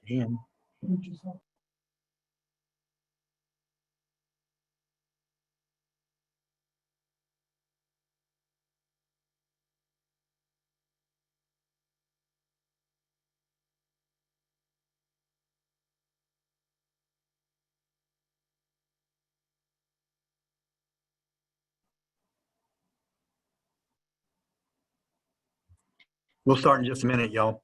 And we'll start in just a minute, y'all.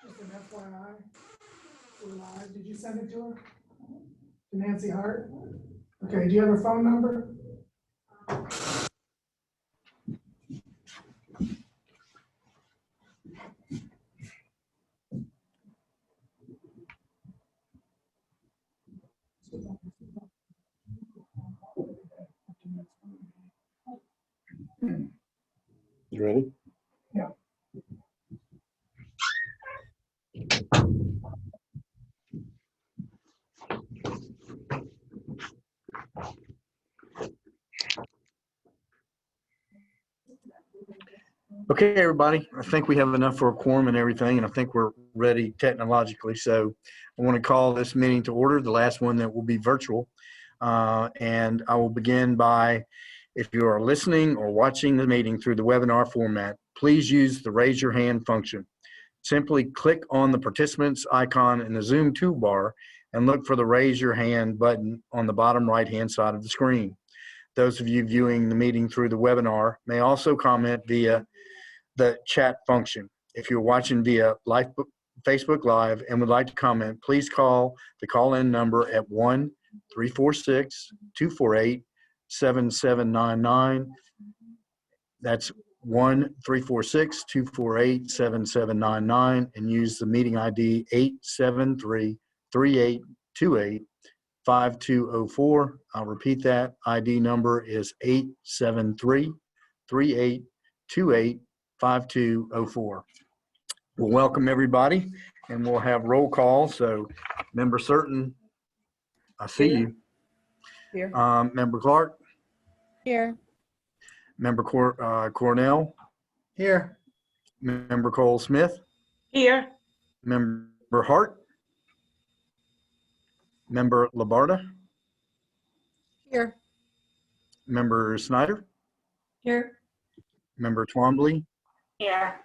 Just an FYI, we're live. Did you send it to her? To Nancy Hart? Okay, do you have her phone number? You ready? Yeah. Okay, everybody, I think we have enough for a quorum and everything, and I think we're ready technologically. So I want to call this meeting to order, the last one that will be virtual. And I will begin by, if you are listening or watching the meeting through the webinar format, please use the raise your hand function. Simply click on the participants icon in the Zoom toolbar and look for the raise your hand button on the bottom right-hand side of the screen. Those of you viewing the meeting through the webinar may also comment via the chat function. If you're watching via Facebook Live and would like to comment, please call the call-in number at 1-346-248-7799. That's 1-346-248-7799 and use the meeting ID 873-3828-5204. I'll repeat that. ID number is 873-3828-5204. We'll welcome everybody and we'll have roll call. So Member Certain, I see you. Here. Member Clark. Here. Member Cornell. Here. Member Cole Smith. Here. Member Hart. Member Labarda. Here. Member Snyder. Here. Member Twombly. Here.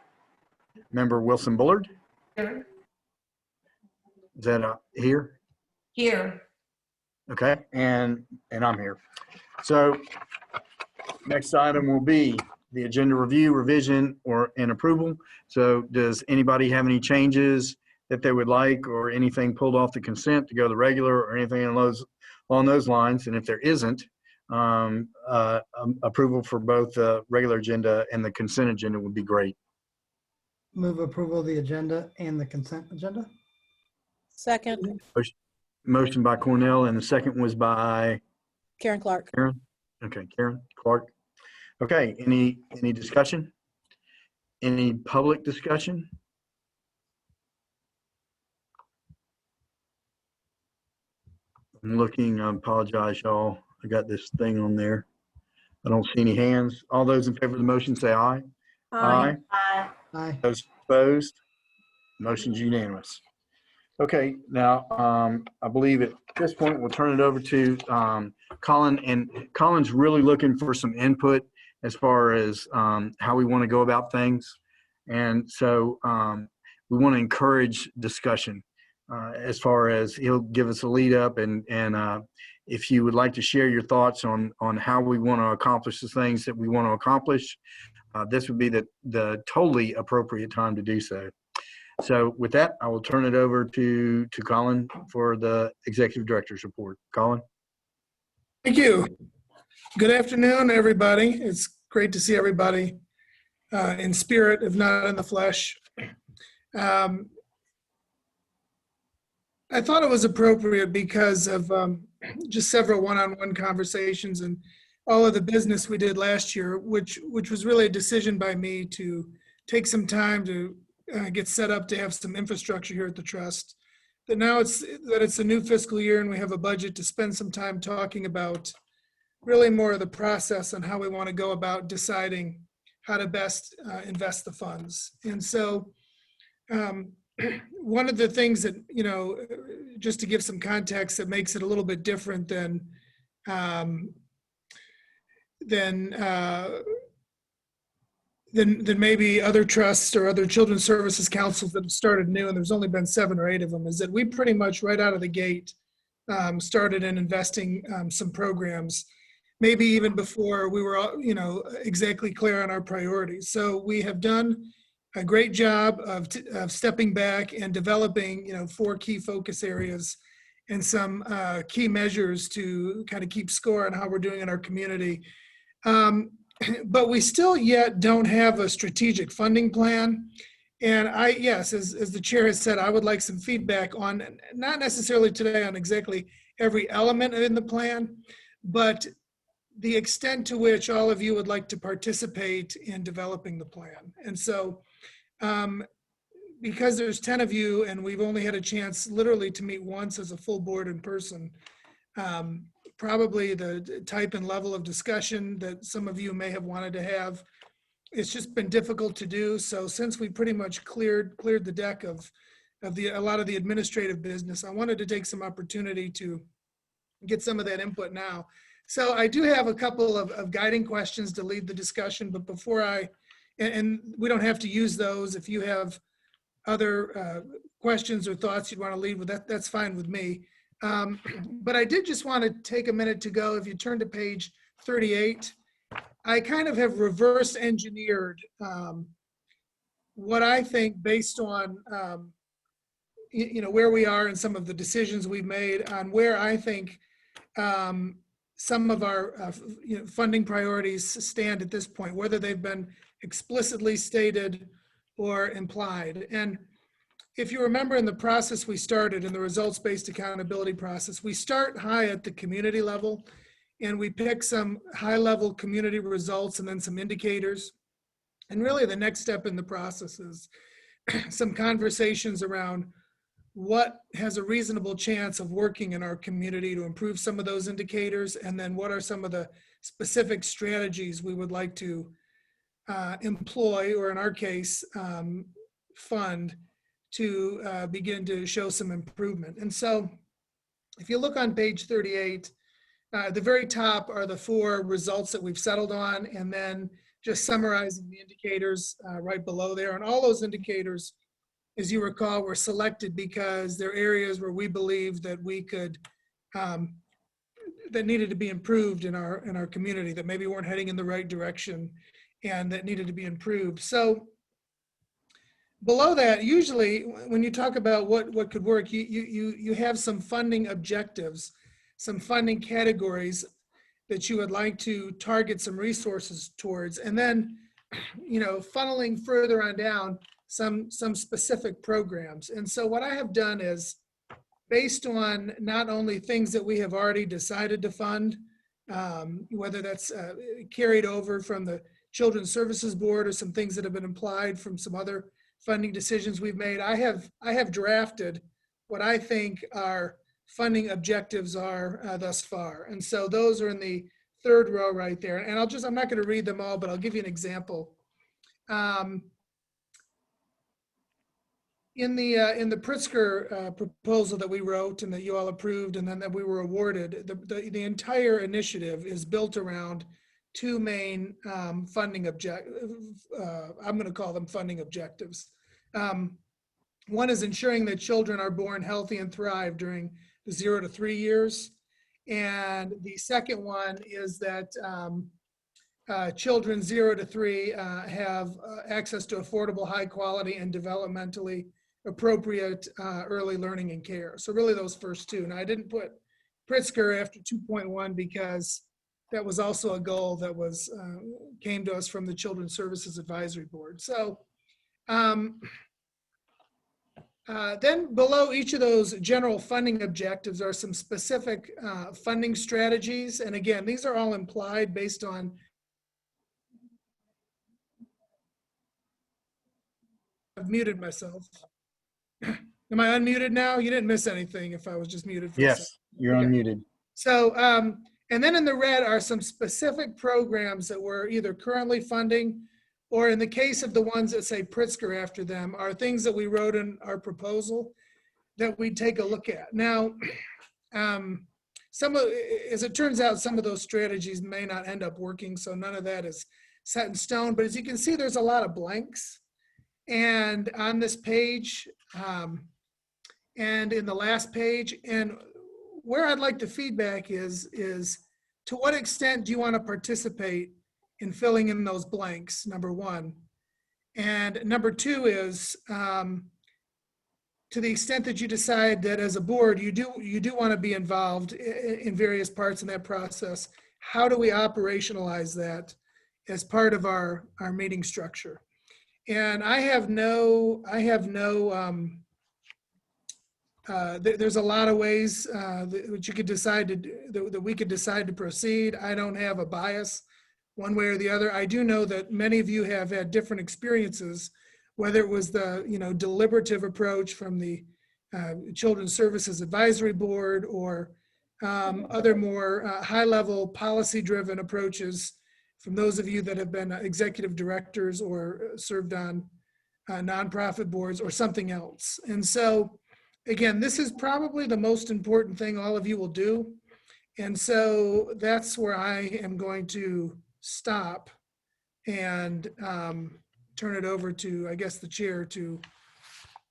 Member Wilson Bullard. Here. Is that here? Here. Okay, and I'm here. So next item will be the agenda review, revision, and approval. So does anybody have any changes that they would like or anything pulled off the consent to go to the regular or anything along those lines? And if there isn't, approval for both the regular agenda and the consent agenda would be great. Move approval of the agenda and the consent agenda. Second. Motion by Cornell and the second was by Karen Clark. Karen. Okay, Karen Clark. Okay, any discussion? Any public discussion? I'm looking, I apologize, y'all. I got this thing on there. I don't see any hands. All those in favor of the motion say aye. Aye. Aye. Aye. Those opposed? Motion's unanimous. Okay, now I believe at this point we'll turn it over to Colin, and Colin's really looking for some input as far as how we want to go about things. And so we want to encourage discussion as far as he'll give us a lead up, and if you would like to share your thoughts on how we want to accomplish the things that we want to accomplish, this would be the totally appropriate time to do so. So with that, I will turn it over to Colin for the Executive Director's report. Colin? Thank you. Good afternoon, everybody. It's great to see everybody in spirit, if not in the flesh. I thought it was appropriate because of just several one-on-one conversations and all of the business we did last year, which was really a decision by me to take some time to get set up to have some infrastructure here at the trust. That now it's a new fiscal year and we have a budget to spend some time talking about really more of the process on how we want to go about deciding how to best invest the funds. And so one of the things that, just to give some context that makes it a little bit different than maybe other trusts or other children's services councils that have started new, and there's only been 7 or 8 of them, is that we pretty much right out of the gate started in investing some programs, maybe even before we were, exactly clear on our priorities. So we have done a great job of stepping back and developing, 4 key focus areas and some key measures to kind of keep score on how we're doing in our community. But we still yet don't have a strategic funding plan. And yes, as the chair has said, I would like some feedback on, not necessarily today on exactly every element in the plan, but the extent to which all of you would like to participate in developing the plan. And so, because there's 10 of you and we've only had a chance literally to meet once as a full board in person, probably the type and level of discussion that some of you may have wanted to have, it's just been difficult to do. So since we pretty much cleared the deck of a lot of the administrative business, I wanted to take some opportunity to get some of that input now. So I do have a couple of guiding questions to lead the discussion, but before and we don't have to use those. If you have other questions or thoughts you'd want to lead with, that's fine with me. But I did just want to take a minute to go, if you turn to page 38, I kind of have reverse engineered what I think based on, where we are and some of the decisions we've made on where I think some of our funding priorities stand at this point, whether they've been explicitly stated or implied. And if you remember in the process we started, in the results-based accountability process, we start high at the community level and we pick some high-level community results and then some indicators. And really the next step in the process is some conversations around what has a reasonable chance of working in our community to improve some of those indicators, and then what are some of the specific strategies we would like to employ, or in our case, fund to begin to show some improvement. And so if you look on page 38, at the very top are the 4 results that we've settled on, and then just summarizing the indicators right below there. And all those indicators, as you recall, were selected because they're areas where we believe that we could, that needed to be improved in our community, that maybe weren't heading in the right direction and that needed to be improved. So below that, usually when you talk about what could work, you have some funding objectives, some funding categories that you would like to target some resources towards, and then, funneling further on down some specific programs. And so what I have done is, based on not only things that we have already decided to fund, whether that's carried over from the Children's Services Board or some things that have been implied from some other funding decisions we've made, I have drafted what I think our funding objectives are thus far. And so those are in the 3rd row right there. And I'm not going to read them all, but I'll give you an example. In the Pritzker proposal that we wrote and that you all approved and then that we were awarded, the entire initiative is built around 2 main funding objectives. I'm going to call them funding objectives. One is ensuring that children are born healthy and thrive during the 0 to 3 years. And the second one is that children 0 to 3 have access to affordable, high quality, and developmentally appropriate early learning and care. So really those first two. Now I didn't put Pritzker after 2.1 because that was also a goal that was came to us from the Children's Services Advisory Board. So then below each of those general funding objectives are some specific funding strategies. And again, these are all implied based on I've muted myself. Am I unmuted now? You didn't miss anything if I was just muted for a second. Yes, you're Okay. unmuted. So, and then in the red are some specific programs that we're either currently funding, or in the case of the ones that say Pritzker after them, are things that we wrote in our proposal that we'd take a look at. Now, as it turns out, some of those strategies may not end up working, so none of that is set in stone. But as you can see, there's a lot of blanks. And on this page, and in the last page, and where I'd like the feedback is to what extent do you want to participate in filling in those blanks, number one. And number two is, to the extent that you decide that as a board, you do want to be involved in various parts in that process, how do we operationalize that as part of our meeting structure? And there's a lot of ways that you could decide that we could decide to proceed. I don't have a bias one way or the other. I do know that many of you have had different experiences, whether it was the deliberative approach from the Children's Services Advisory Board or other more high-level policy-driven approaches from those of you that have been executive directors or served on nonprofit boards or something else. And so, again, this is probably the most important thing all of you will do. And so that's where I am going to stop and turn it over to, I guess, the chair to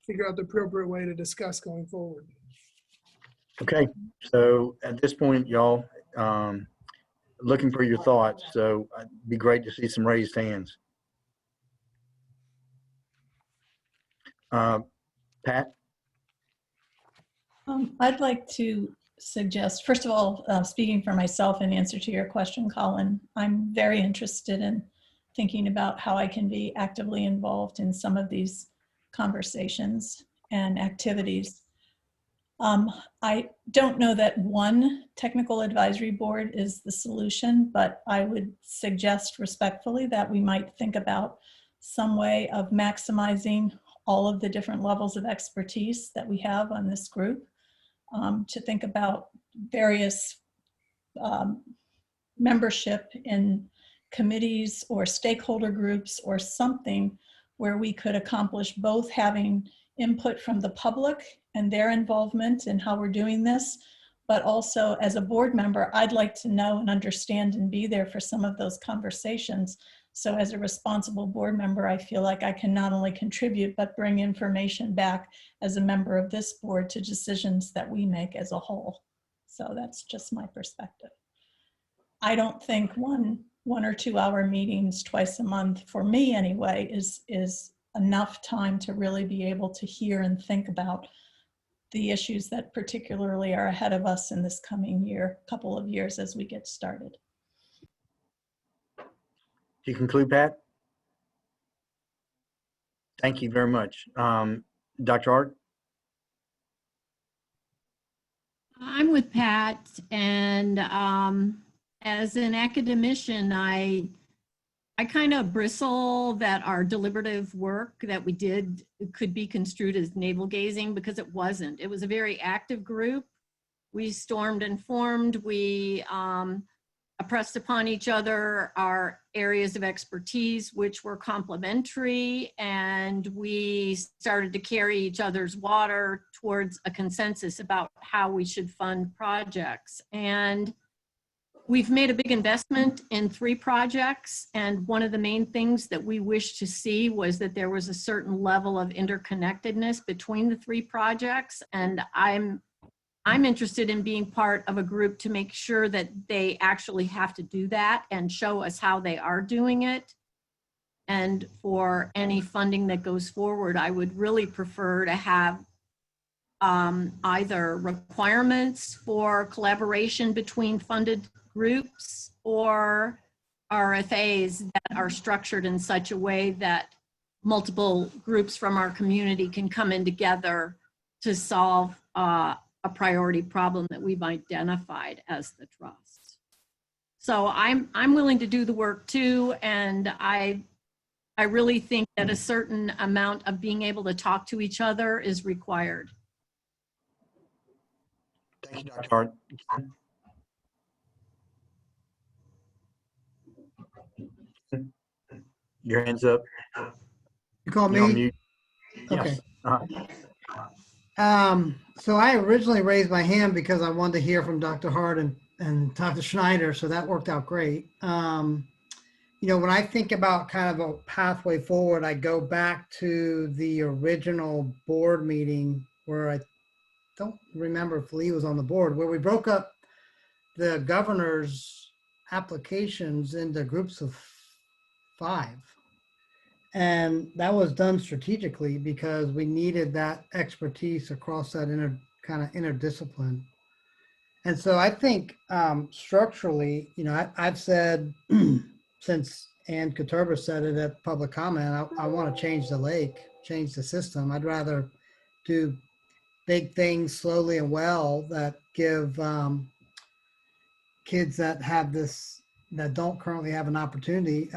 figure out the appropriate way to discuss going forward. Okay, so at this point, y'all, looking for your thoughts. So it'd be great to see some raised hands. Pat? I'd like to suggest, first of all, speaking for myself in answer to your question, Colin, I'm very interested in thinking about how I can be actively involved in some of these conversations and activities. I don't know that one technical advisory board is the solution, but I would suggest respectfully that we might think about some way of maximizing all of the different levels of expertise that we have on this group, to think about various membership in committees or stakeholder groups or something where we could accomplish both having input from the public and their involvement in how we're doing this, but also as a board member, I'd like to know and understand and be there for some of those conversations. So as a responsible board member, I feel like I can not only contribute, but bring information back as a member of this board to decisions that we make as a whole. So that's just my perspective. I don't think one or 2 hour meetings twice a month, for me anyway, is enough time to really be able to hear and think about the issues that particularly are ahead of us in this coming couple of years as we get started. Do you conclude, Pat? Thank you very much. Dr. Hart? I'm with Pat, and as an academician, I kind of bristle that our deliberative work that we did could be construed as navel gazing, because it wasn't. It was a very active group. We stormed and formed. We pressed upon each other our areas of expertise, which were complementary, and we started to carry each other's water towards a consensus about how we should fund projects. And we've made a big investment in 3 projects, and one of the main things that we wished to see was that there was a certain level of interconnectedness between the 3 projects, and I'm interested in being part of a group to make sure that they actually have to do that and show us how they are doing it. And for any funding that goes forward, I would really prefer to have either requirements for collaboration between funded groups or RFAs that are structured in such a way that multiple groups from our community can come in together to solve a priority problem that we've identified as the trust. So I'm willing to do the work too, and I really think that a certain amount of being able to talk to each other is required. Thank you, Dr. Hart. Your hand's up. You call You're on me? mute. Okay. Yes. So I originally raised my hand because I wanted to hear from Dr. Hart and Dr. Schneider, so that worked out great. You know, when I think about kind of a pathway forward, I go back to the original board meeting where I don't remember if Lee was on the board, where we broke up the governor's applications into groups of 5. And that was done strategically because we needed that expertise across that kind of interdiscipline. And so I think structurally, you know, I've said since Ann Katurba said it at public comment, I want to change the lake, change the system. I'd rather do big things slowly and well that give kids that have this, that don't currently have an opportunity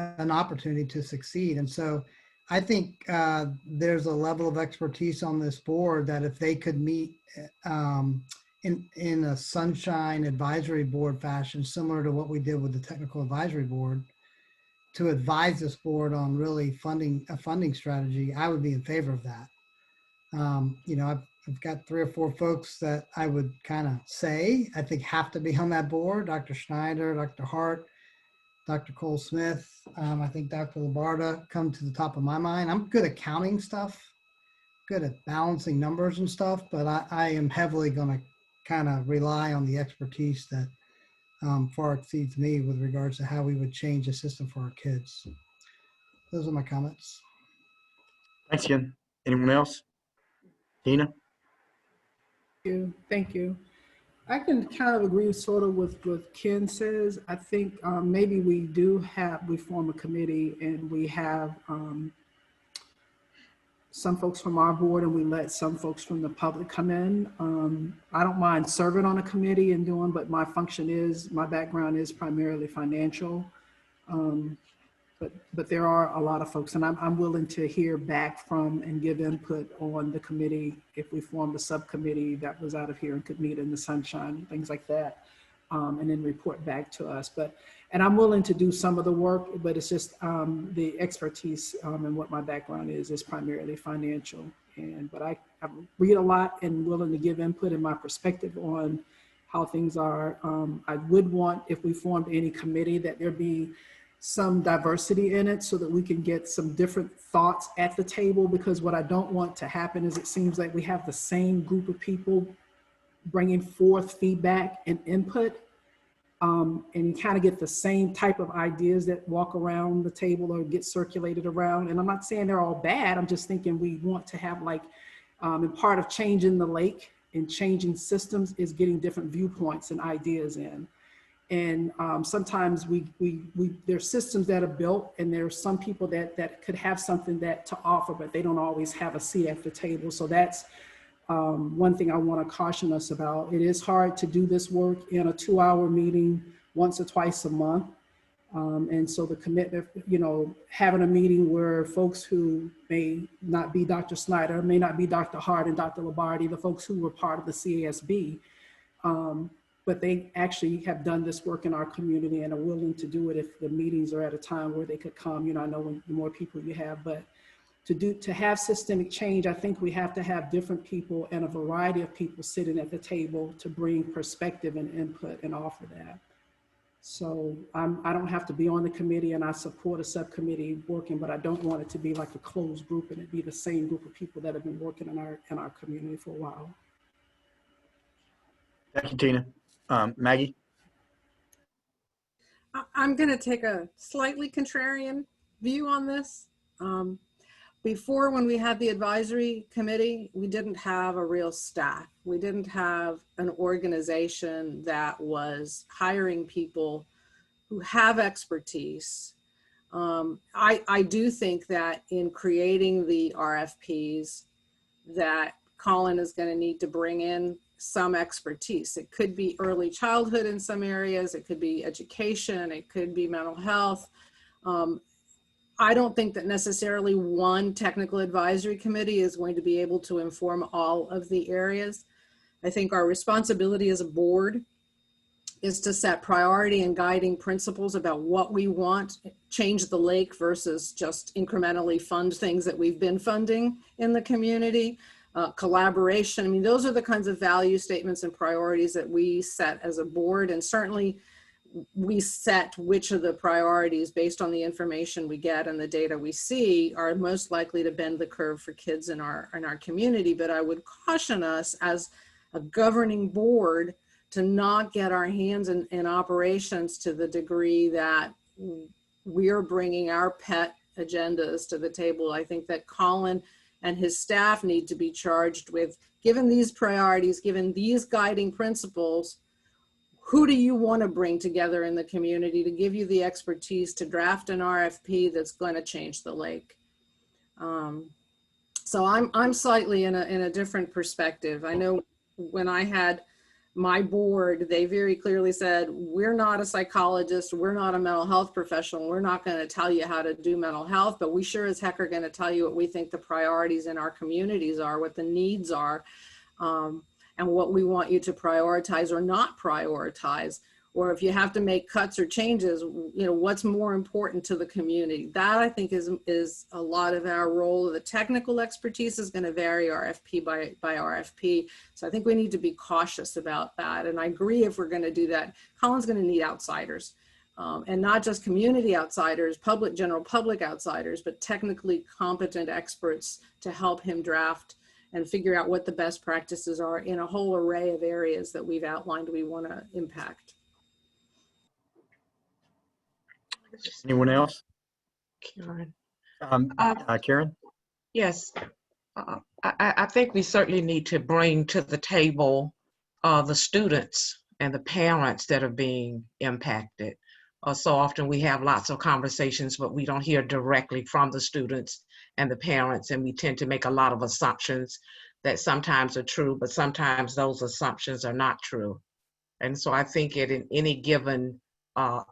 to succeed. And so I think there's a level of expertise on this board that if they could meet in a sunshine advisory board fashion, similar to what we did with the technical advisory board, to advise this board on really a funding strategy, I would be in favor of that. You know, I've got 3 or 4 folks that I would kind of say I think have to be on that board: Dr. Schneider, Dr. Hart, Dr. Cole Smith. I think Dr. Labarda come to the top of my mind. I'm good at counting stuff, good at balancing numbers and stuff, but I am heavily going to kind of rely on the expertise that far exceeds me with regards to how we would change the system for our kids. Those are my comments. Thanks, Ken. Anyone else? Tina? Thank you. I can kind of agree sort of with what Ken says. I think maybe we form a committee and we have some folks from our board and we let some folks from the public come in. I don't mind serving on a committee and doing, but my background is primarily financial. But there are a lot of folks, and I'm willing to hear back from and give input on the committee if we formed a subcommittee that was out of here and could meet in the sunshine, things like that, and then report back to us. And I'm willing to do some of the work, but it's just the expertise and what my background is primarily financial. But I read a lot and willing to give input and my perspective on how things are. I would want, if we formed any committee, that there be some diversity in it so that we can get some different thoughts at the table, because what I don't want to happen is it seems like we have the same group of people bringing forth feedback and input, and you kind of get the same type of ideas that walk around the table or get circulated around. And I'm not saying they're all bad. I'm just thinking we want to have and part of changing the lake and changing systems is getting different viewpoints and ideas in. And sometimes there's systems that are built and there's some people that could have something to offer, but they don't always have a seat at the table. So that's one thing I want to caution us about. It is hard to do this work in a 2-hour meeting once or twice a month. And so the commitment, having a meeting where folks who may not be Dr. Snyder, may not be Dr. Hart and Dr. Labardi, the folks who were part of the CASB, but they actually have done this work in our community and are willing to do it if the meetings are at a time where they could come. I know when the more people you have, but to have systemic change, I think we have to have different people and a variety of people sitting at the table to bring perspective and input and offer that. So I don't have to be on the committee, and I support a subcommittee working, but I don't want it to be like a closed group and it be the same group of people that have been working in our community for a while. Thank you, Tina. Maggie? I'm going to take a slightly contrarian view on this. Before, when we had the advisory committee, we didn't have a real staff. We didn't have an organization that was hiring people who have expertise. I do think that in creating the RFPs, that Colin is going to need to bring in some expertise. It could be early childhood in some areas, it could be education, it could be mental health. I don't think that necessarily one technical advisory committee is going to be able to inform all of the areas. I think our responsibility as a board is to set priority and guiding principles about what we want, change the lake versus just incrementally fund things that we've been funding in the community. Collaboration, I mean, those are the kinds of value statements and priorities that we set as a board, and certainly we set which of the priorities based on the information we get and the data we see are most likely to bend the curve for kids in our community. But I would caution us as a governing board to not get our hands in operations to the degree that we're bringing our pet agendas to the table. I think that Colin and his staff need to be charged with, given these priorities, given these guiding principles, who do you want to bring together in the community to give you the expertise to draft an RFP that's going to change the lake? So I'm slightly in a different perspective. I know when I had my board, they very clearly said, we're not a psychologist, we're not a mental health professional, we're not going to tell you how to do mental health, but we sure as heck are going to tell you what we think the priorities in our communities are, what the needs are, and what we want you to prioritize or not prioritize. Or if you have to make cuts or changes, you know, what's more important to the community? That I think is a lot of our role. The technical expertise is going to vary RFP by RFP. So I think we need to be cautious about that. And I agree, if we're going to do that, Colin's going to need outsiders, and not just community outsiders, general public outsiders, but technically competent experts to help him draft and figure out what the best practices are in a whole array of areas that we've outlined we want to impact. Anyone else? Karen. Karen? Yes, I think we certainly need to bring to the table the students and the parents that are being impacted. So often we have lots of conversations, but we don't hear directly from the students and the parents, and we tend to make a lot of assumptions that sometimes are true, but sometimes those assumptions are not true. And so I think in any given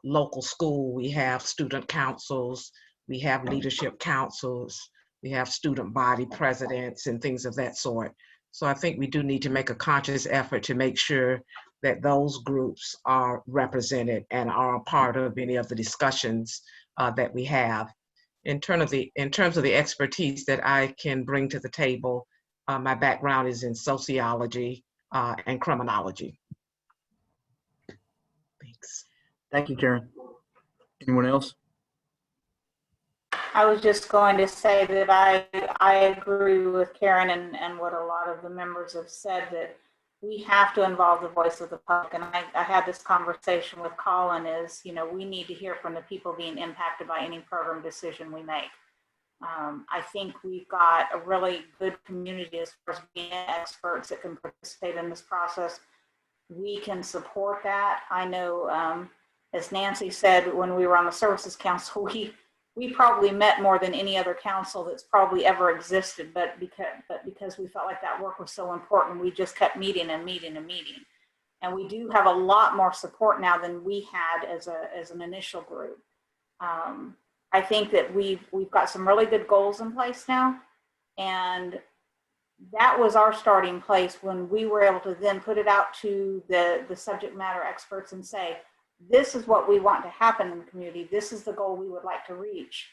local school, we have student councils, we have leadership councils, we have student body presidents and things of that sort. So I think we do need to make a conscious effort to make sure that those groups are represented and are a part of any of the discussions that we have. In terms of the expertise that I can bring to the table, my background is in sociology and criminology. Thanks. Thank you, Karen. Anyone else? I was just going to say that I agree with Karen and what a lot of the members have said, that we have to involve the voice of the public. And I had this conversation with Colin is, you know, we need to hear from the people being impacted by any program decision we make. I think we've got a really good community as far as being experts that can participate in this process. We can support that. I know, as Nancy said, when we were on the Services Council, we probably met more than any other council that's probably ever existed, but because we felt like that work was so important, we just kept meeting and meeting and meeting. And we do have a lot more support now than we had as an initial group. I think that we've got some really good goals in place now, and that was our starting place when we were able to then put it out to the subject matter experts and say, this is what we want to happen in the community. This is the goal we would like to reach.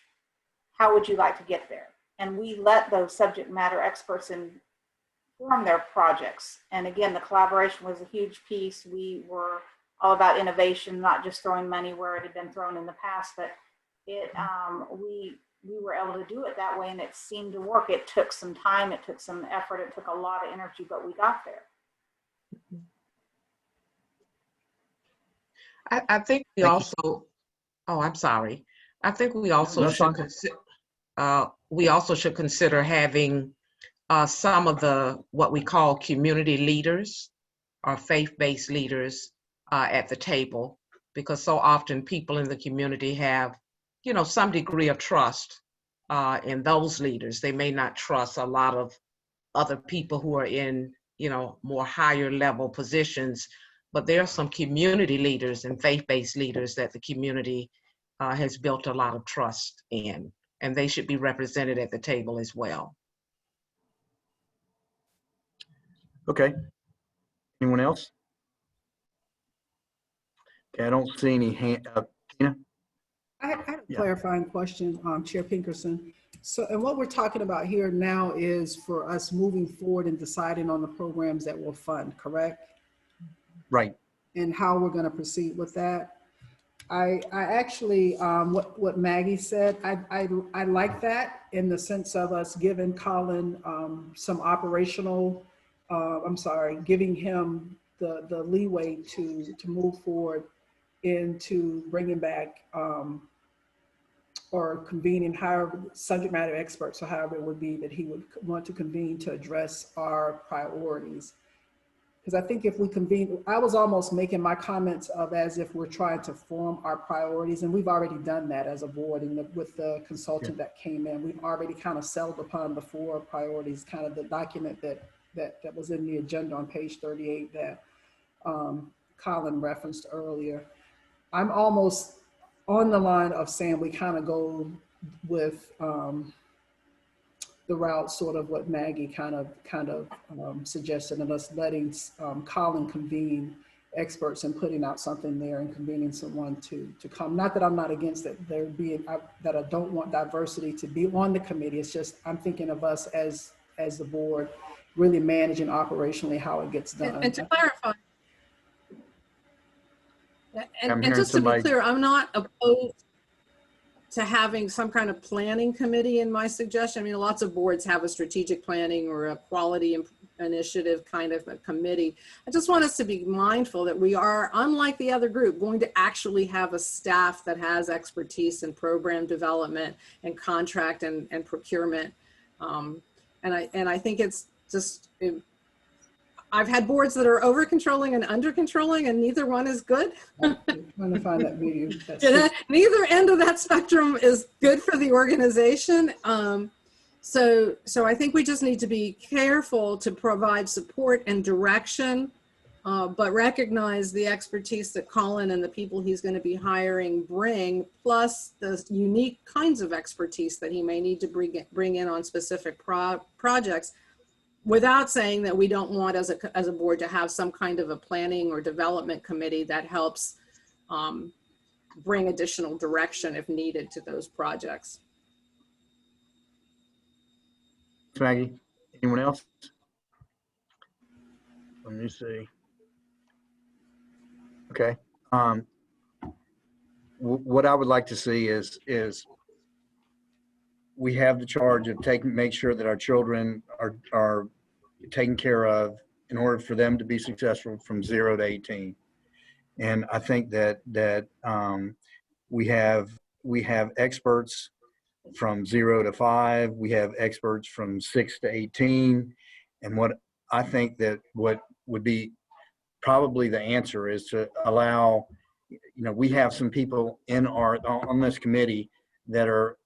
How would you like to get there? And we let those subject matter experts inform their projects. And again, the collaboration was a huge piece. We were all about innovation, not just throwing money where it had been thrown in the past, but we were able to do it that way, and it seemed to work. It took some time, it took some effort, it took a lot of energy, but we got there. I think we Thank you. also, oh, I'm sorry. I think we also No, should fine. consider having some of the what we call community leaders or faith-based leaders at the table, because so often people in the community have, some degree of trust in those leaders. They may not trust a lot of other people who are in, more higher level positions, but there are some community leaders and faith-based leaders that the community has built a lot of trust in, and they should be represented at the table as well. Okay. Anyone else? Okay, I don't see any hand. Tina? I had a Yeah. clarifying question, Chair Pinkerson. So, and what we're talking about here now is for us moving forward and deciding on the programs that we'll fund, correct? Right. And how we're going to proceed with that. I actually, what Maggie said, I like that in the sense of us giving Colin some operational, giving him the leeway to move forward into bringing back or convening however subject matter experts or however it would be that he would want to convene to address our priorities. Because I think if we convene, I was almost making my comments of as if we're trying to form our priorities, and we've already done that as a board with the consultant that came in. We've already kind of settled upon the 4 priorities, kind of the document that was in the agenda on page 38 that Colin referenced earlier. I'm almost on the line of saying we kind of go with the route, sort of what Maggie kind of suggested, and us letting Colin convene experts and putting out something there and convening someone to come. Not that I'm not against it, that I don't want diversity to be on the committee. It's just I'm thinking of us as the board really managing operationally how it gets done. And to clarify, I'm and hearing just to somebody- be clear, I'm not opposed to having some kind of planning committee in my suggestion. I mean, lots of boards have a strategic planning or a quality initiative kind of a committee. I just want us to be mindful that we are, unlike the other group, going to actually have a staff that has expertise in program development and contract and procurement. And I think it's just, I've had boards that are over controlling and under controlling, and neither one is good. I'm trying to find that video. Neither end of that spectrum is good for the organization. So I think we just need to be careful to provide support and direction, but recognize the expertise that Colin and the people he's going to be hiring bring, plus the unique kinds of expertise that he may need to bring in on specific projects, without saying that we don't want as a board to have some kind of a planning or development committee that helps bring additional direction if needed to those projects. Maggie, anyone else? Let me see. Okay. What I would like to see is we have the charge of make sure that our children are taken care of in order for them to be successful from 0 to 18. And I think that we have experts from 0 to 5. We have experts from 6 to 18. And what I think that what would be probably the answer is to allow, we have some people on this committee that are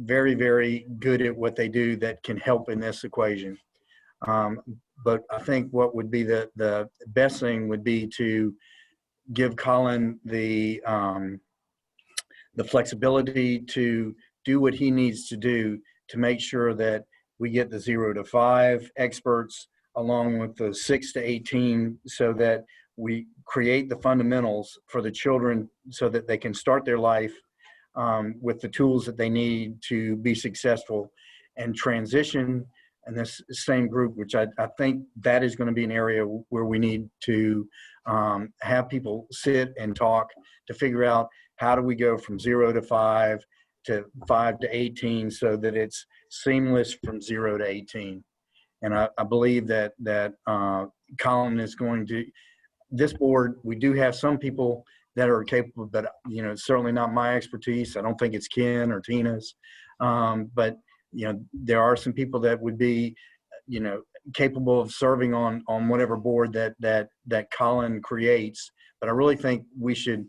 very, very good at what they do that can help in this equation. But I think what would be the best thing would be to give Colin the flexibility to do what he needs to do to make sure that we get the 0 to 5 experts along with the 6 to 18, so that we create the fundamentals for the children so that they can start their life with the tools that they need to be successful and transition and this same group, which I think that is going to be an area where we need to have people sit and talk to figure out how do we go from 0 to 5 to 5 to 18 so that it's seamless from 0 to 18. And I believe that Colin is going to, this board, we do have some people that are capable, but certainly not my expertise. I don't think it's Ken or Tina's, but there are some people that would be, capable of serving on whatever board that Colin creates. But I really think we should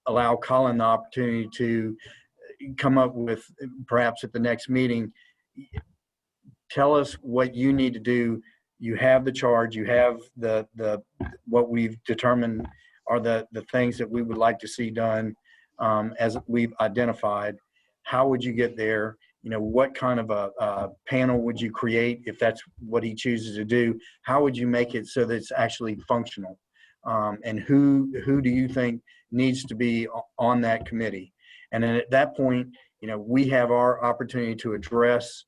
allow Colin the opportunity to come up with, perhaps at the next meeting, tell us what you need to do. You have the charge, you have the what we've determined are the things that we would like to see done as we've identified. How would you get there? What kind of a panel would you create if that's what he chooses to do? How would you make it so that it's actually functional? And who do you think needs to be on that committee? And then at that point, we have our opportunity to address,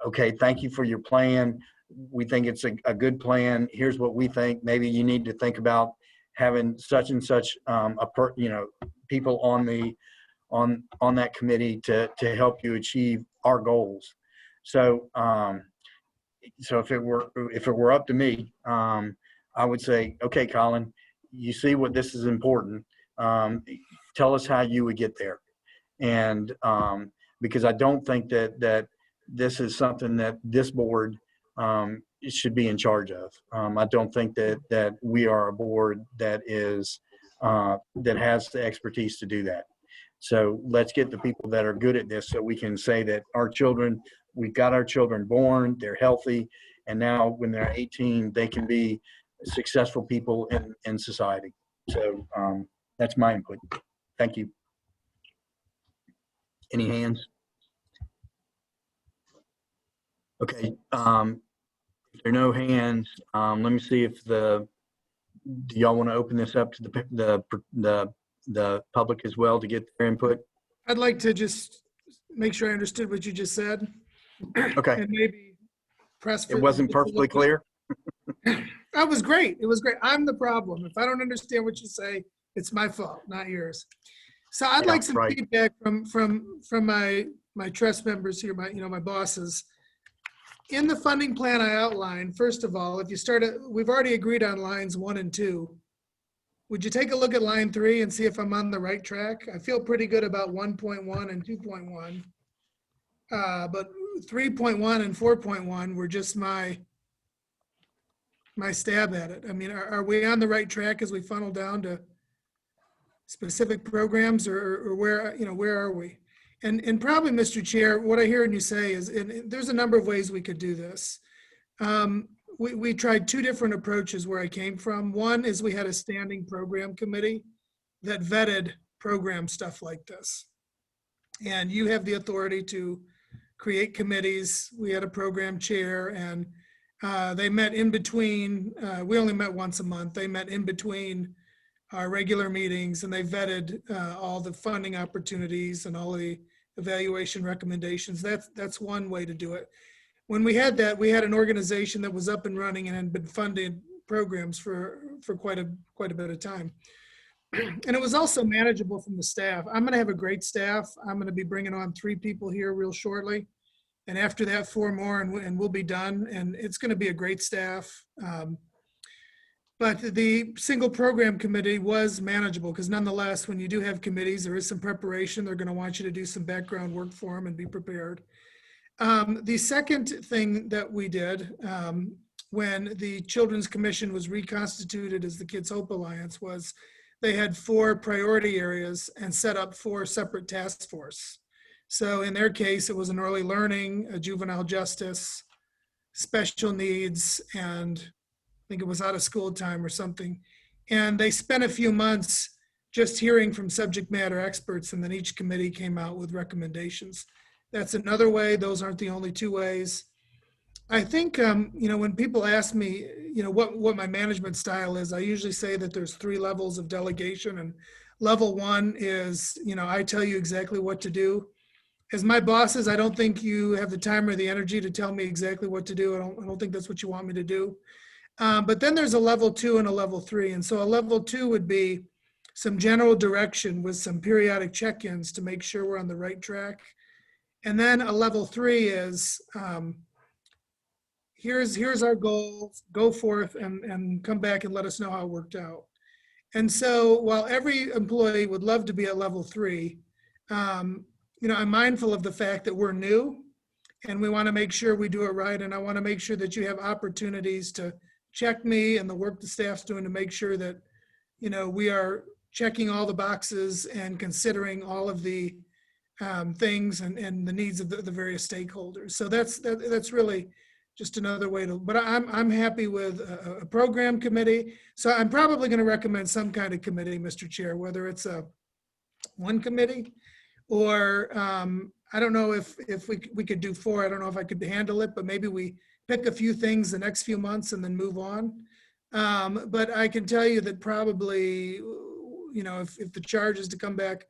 okay, thank you for your plan. We think it's a good plan. Here's what we think. Maybe you need to think about having such and such people on that committee to help you achieve our goals. So so if it were up to me, I would say, okay, Colin, you see what this is important. Tell us how you would get there. And because I don't think that this is something that this board should be in charge of. I don't think that we are a board that is that has the expertise to do that. So let's get the people that are good at this so we can say that our children, we've got our children born, they're healthy, and now when they're 18, they can be successful people in society. So that's my input. Thank you. Any hands? Okay. If there are no hands, let me see if do y'all want to open this up to the public as well to get their input? I'd like to just make sure I understood what you just said. Okay. And maybe press for. It wasn't perfectly clear? That was great. It was great. I'm the problem. If I don't understand what you say, it's my fault, not yours. So I'd like some feedback from my trust members here, my bosses. In the funding plan I outlined, first of all, if you start we've already agreed on lines 1 and 2. Would you take a look at line 3 and see if I'm on the right track? I feel pretty good about 1.1 and 2.1. But 3.1 and 4.1 were just my stab at it. I mean, are we on the right track as we funnel down to specific programs, or where are we? And probably, Mr. Chair, what I hear you say is, and there's a number of ways we could do this. We tried 2 different approaches where I came from. One is we had a standing program committee that vetted program stuff like this. And you have the authority to create committees. We had a program chair, and they met in between. We only met once a month. They met in between our regular meetings, and they vetted all the funding opportunities and all the evaluation recommendations. That's one way to do it. When we had that, we had an organization that was up and running and had been funding programs for quite a bit of time. And it was also manageable from the staff. I'm going to have a great staff. I'm going to be bringing on 3 people here real shortly. And after that, 4 more, and we'll be done. And it's going to be a great staff. But the single program committee was manageable, because nonetheless, when you do have committees, there is some preparation. They're going to want you to do some background work for them and be prepared. The second thing that we did when the Children's Commission was reconstituted as the Kids Hope Alliance was they had 4 priority areas and set up 4 separate task force. So in their case, it was an early learning, a juvenile justice, special needs, and I think it was out of school time or something. And they spent a few months just hearing from subject matter experts, and then each committee came out with recommendations. That's another way. Those aren't the only 2 ways. I think, when people ask me, what my management style is, I usually say that there's 3 levels of delegation. And level 1 is, I tell you exactly what to do. as my bosses, I don't think you have the time or the energy to tell me exactly what to do. I don't think that's what you want me to do. But then there's a level 2 and a level 3. And so a level 2 would be some general direction with some periodic check-ins to make sure we're on the right track. And then a level 3 is, here's our goal, go forth and come back and let us know how it worked out. And so while every employee would love to be at level 3, I'm mindful of the fact that we're new and we want to make sure we do it right. And I want to make sure that you have opportunities to check me and the work the staff's doing to make sure that, we are checking all the boxes and considering all of the things and the needs of the various stakeholders. So that's really just another way to, but I'm happy with a program committee. So I'm probably going to recommend some kind of committee, Mr. Chair, whether it's one committee or I don't know if we could do 4. I don't know if I could handle it, but maybe we pick a few things the next few months and then move on. But I can tell you that probably, if the charge is to come back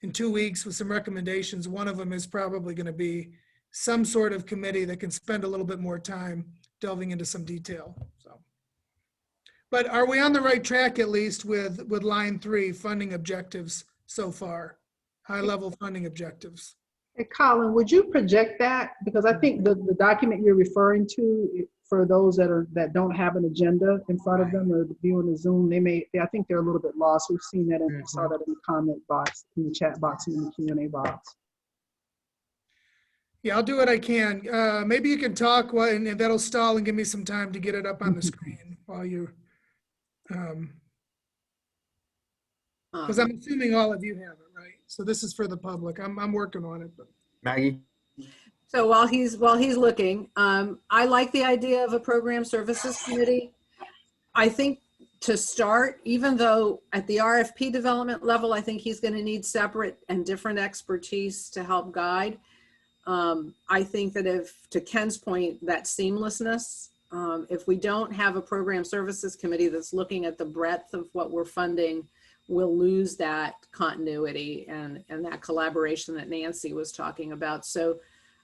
in 2 weeks with some recommendations, one of them is probably going to be some sort of committee that can spend a little bit more time delving into some detail. So, but are we on the right track at least with line 3 funding objectives so far? High level funding objectives. Hey, Colin, would you project that? Because I think the document you're referring to, for those that don't have an agenda in front of them or viewing the Zoom, I think they're a little bit lost. We've seen that and saw that in the comment box, in the chat box, and in the Q&A box. Yeah, I'll do what I can. Maybe you can talk and that'll stall and give me some time to get it up on the screen while you, because I'm assuming all of you have it, right? So this is for the public. I'm working on it. But. Maggie? So while he's looking, I like the idea of a program services committee. I think to start, even though at the RFP development level, I think he's going to need separate and different expertise to help guide. I think that to Ken's point, that seamlessness, if we don't have a program services committee that's looking at the breadth of what we're funding, we'll lose that continuity and that collaboration that Nancy was talking about. So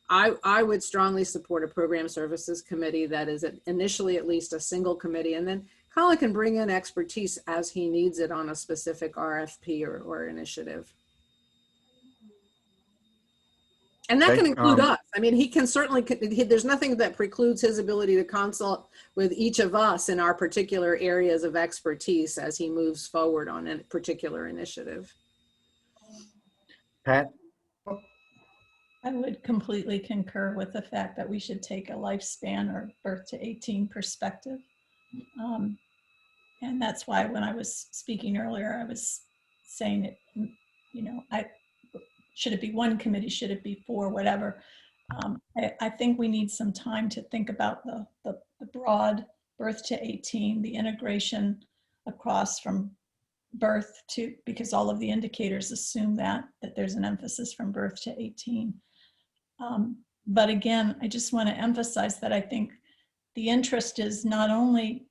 I would strongly support a program services committee that is initially at least a single committee, and then Colin can bring in expertise as he needs it on a specific RFP or initiative. And that can include us. I mean, he can certainly, there's nothing that precludes his ability to consult with each of us in our particular areas of expertise as he moves forward on a particular initiative. Pat? I would completely concur with the fact that we should take a lifespan or birth to 18 perspective. And that's why when I was speaking earlier, I was saying it, should it be one committee? Should it be 4? Whatever. I think we need some time to think about the broad birth to 18, the integration across from birth to, because all of the indicators assume that there's an emphasis from birth to 18. But again, I just want to emphasize that I think the interest is not only,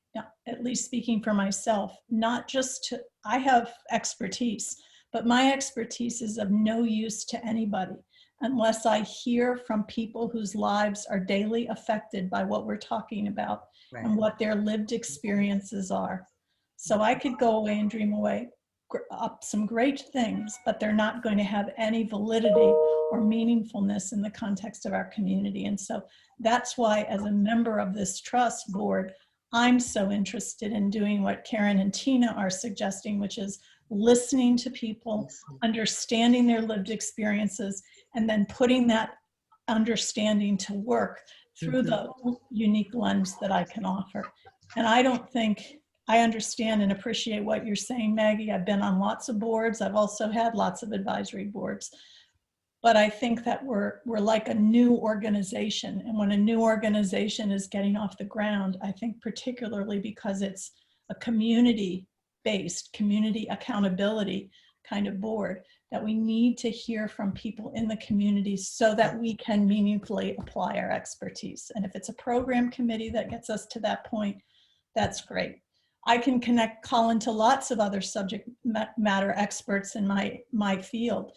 at least speaking for myself, not just to, I have expertise, but my expertise is of no use to anybody unless I hear from people whose lives are daily affected by what we're talking about and what their lived experiences are. So I could go away and dream away up some great things, but they're not going to have any validity or meaningfulness in the context of our community. And so that's why, as a member of this trust board, I'm so interested in doing what Karen and Tina are suggesting, which is listening to people, understanding their lived experiences, and then putting that understanding to work through the unique lens that I can offer. And I don't think, I understand and appreciate what you're saying, Maggie. I've been on lots of boards. I've also had lots of advisory boards. But I think that we're like a new organization. And when a new organization is getting off the ground, I think particularly because it's a community-based, community accountability kind of board, that we need to hear from people in the community so that we can meaningfully apply our expertise. And if it's a program committee that gets us to that point, that's great. I can connect Colin to lots of other subject matter experts in my field.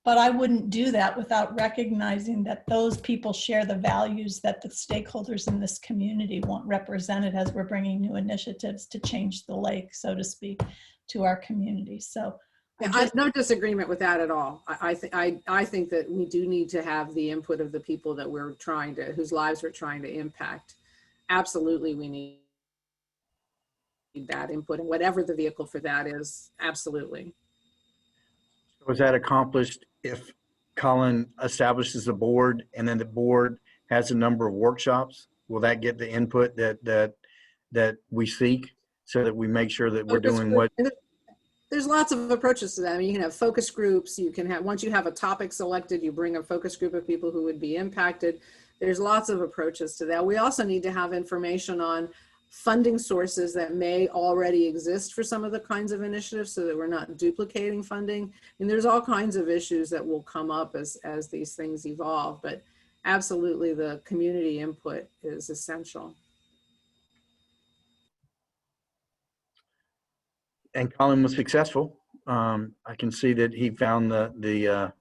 But I wouldn't do that without recognizing that those people share the values that the stakeholders in this community want represented as we're bringing new initiatives to change the lake, so to speak, to our community. So Yeah, I have no disagreement with that at all. I think that we do need to have the input of the people that we're trying to, whose lives we're trying to impact. Absolutely, we need that input, and whatever the vehicle for that is, absolutely. Was that accomplished if Colin establishes a board and then the board has a number of workshops? Will that get the input that we seek so that we make sure that we're doing what? There's lots of approaches to that. I mean, you can have focus groups. You can have, once you have a topic selected, you bring a focus group of people who would be impacted. There's lots of approaches to that. We also need to have information on funding sources that may already exist for some of the kinds of initiatives so that we're not duplicating funding. And there's all kinds of issues that will come up as these things evolve, but absolutely the community input is essential. And Colin was successful. I can see that he found the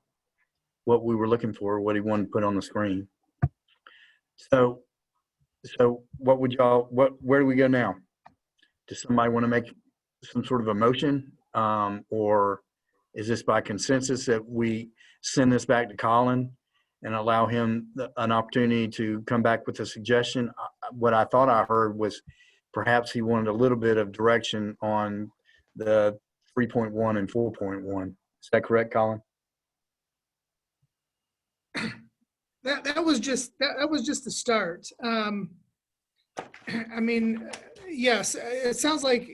what we were looking for, what he wanted to put on the screen. So what would y'all, where do we go now? Does somebody want to make some sort of a motion? Or is this by consensus that we send this back to Colin and allow him an opportunity to come back with a suggestion? What I thought I heard was perhaps he wanted a little bit of direction on the 3.1 and 4.1. Is that correct, Colin? That was just the start. I mean, yes, it sounds like,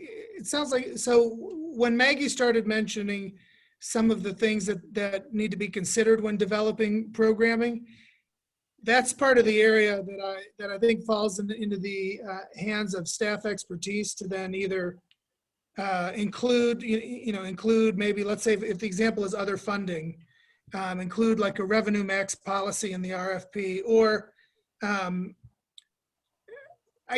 so when Maggie started mentioning some of the things that need to be considered when developing programming, that's part of the area that I think falls into the hands of staff expertise to then either include maybe, let's say if the example is other funding, include like a revenue max policy in the RFP, or I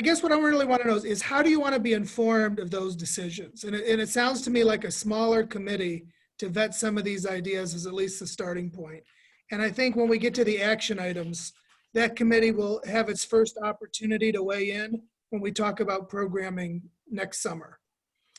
guess what I really want to know is how do you want to be informed of those decisions? And it sounds to me like a smaller committee to vet some of these ideas is at least the starting point. And I think when we get to the action items, that committee will have its first opportunity to weigh in when we talk about programming next summer.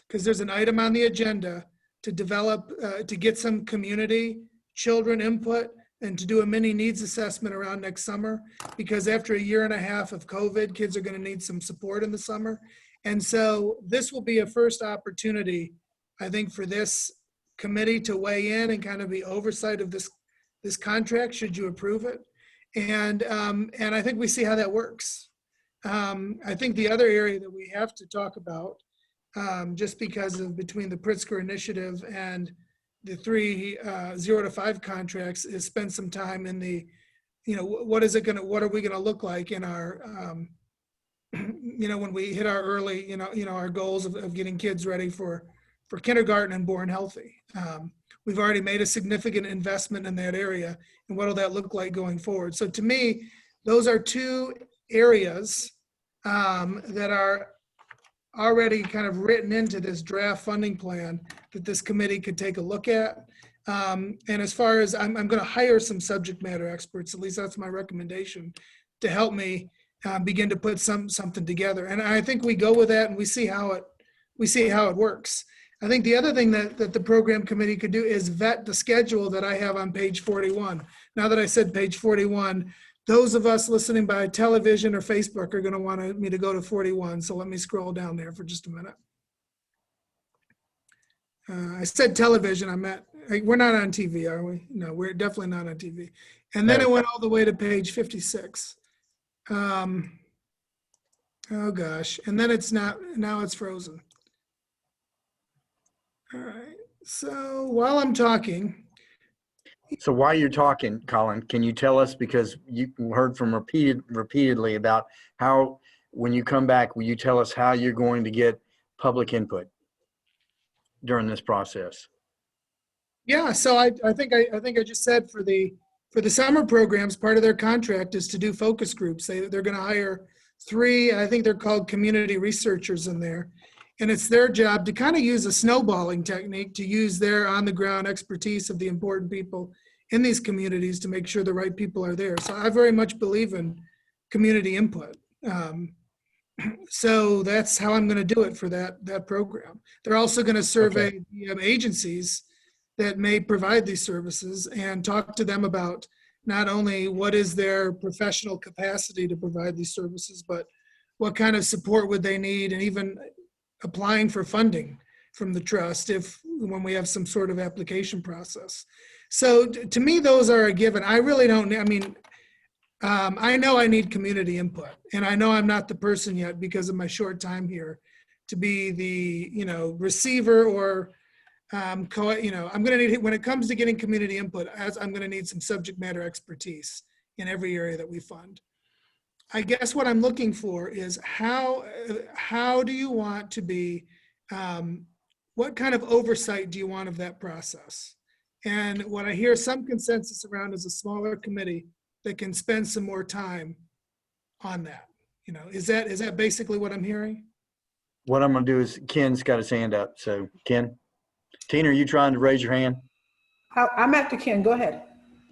Because there's an item on the agenda to develop, to get some community, children input, and to do a mini needs assessment around next summer. Because after a year and a half of COVID, kids are going to need some support in the summer. And so this will be a first opportunity, I think, for this committee to weigh in and kind of be oversight of this contract, should you approve it. And I think we see how that works. I think the other area that we have to talk about, just because of between the Pritzker initiative and the 3 0 to 5 contracts, is spend some time in the, what are we gonna look like in our, when we hit our early, our goals of getting kids ready for kindergarten and born healthy. We've already made a significant investment in that area, and what will that look like going forward? So to me, those are 2 areas that are already kind of written into this draft funding plan that this committee could take a look at. And as far as I'm going to hire some subject matter experts, at least that's my recommendation, to help me begin to put something together. And I think we go with that and we see how it works. I think the other thing that the program committee could do is vet the schedule that I have on page 41. Now that I said page 41, those of us listening by television or Facebook are going to want me to go to 41. So let me scroll down there for just a minute. I said television, I meant, we're not on TV, are we? No, we're definitely not on TV. And then it went all the way to page 56. Oh gosh, and then it's not, now it's frozen. All right, so while I'm talking. So while you're talking, Colin, can you tell us, because you heard from repeatedly about how, when you come back, will you tell us how you're going to get public input during this process? Yeah, so I think I just said for the summer programs, part of their contract is to do focus groups. They're going to hire 3, I think they're called community researchers in there. And it's their job to kind of use a snowballing technique to use their on-the-ground expertise of the important people in these communities to make sure the right people are there. So I very much believe in community input. So that's how I'm going to do it for that program. They're also going to survey the agencies that may provide these services and talk to them about not only what is their professional capacity to provide these services, but what kind of support would they need, and even applying for funding from the trust when we have some sort of application process. So to me, those are a given. I really don't, I mean, I know I need community input, and I know I'm not the person yet because of my short time here to be the, receiver or, I'm going to need, when it comes to getting community input, I'm going to need some subject matter expertise in every area that we fund. I guess what I'm looking for is how do you want to be, what kind of oversight do you want of that process? And what I hear some consensus around is a smaller committee that can spend some more time on that. Is that basically what I'm hearing? What I'm going to do is Ken's got his hand up. So Ken, Tina, are you trying to raise your hand? I'm after Ken, go ahead.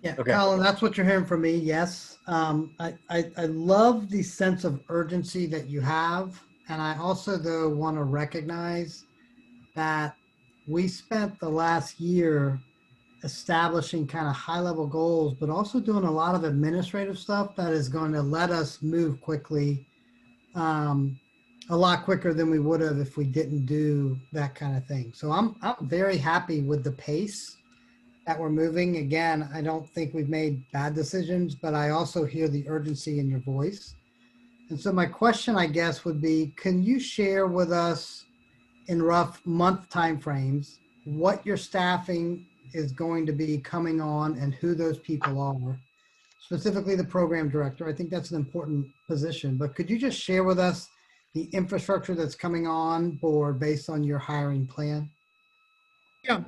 Yeah, Okay. Colin, that's what you're hearing from me. Yes. I love the sense of urgency that you have. And I also, though, want to recognize that we spent the last year establishing kind of high level goals, but also doing a lot of administrative stuff that is going to let us move quickly, a lot quicker than we would have if we didn't do that kind of thing. So I'm very happy with the pace that we're moving. Again, I don't think we've made bad decisions, but I also hear the urgency in your voice. And so my question, I guess, would be, can you share with us in rough month timeframes what your staffing is going to be coming on and who those people are, specifically the program director? I think that's an important position, but could you just share with us the infrastructure that's coming on board based on your hiring plan? Yeah.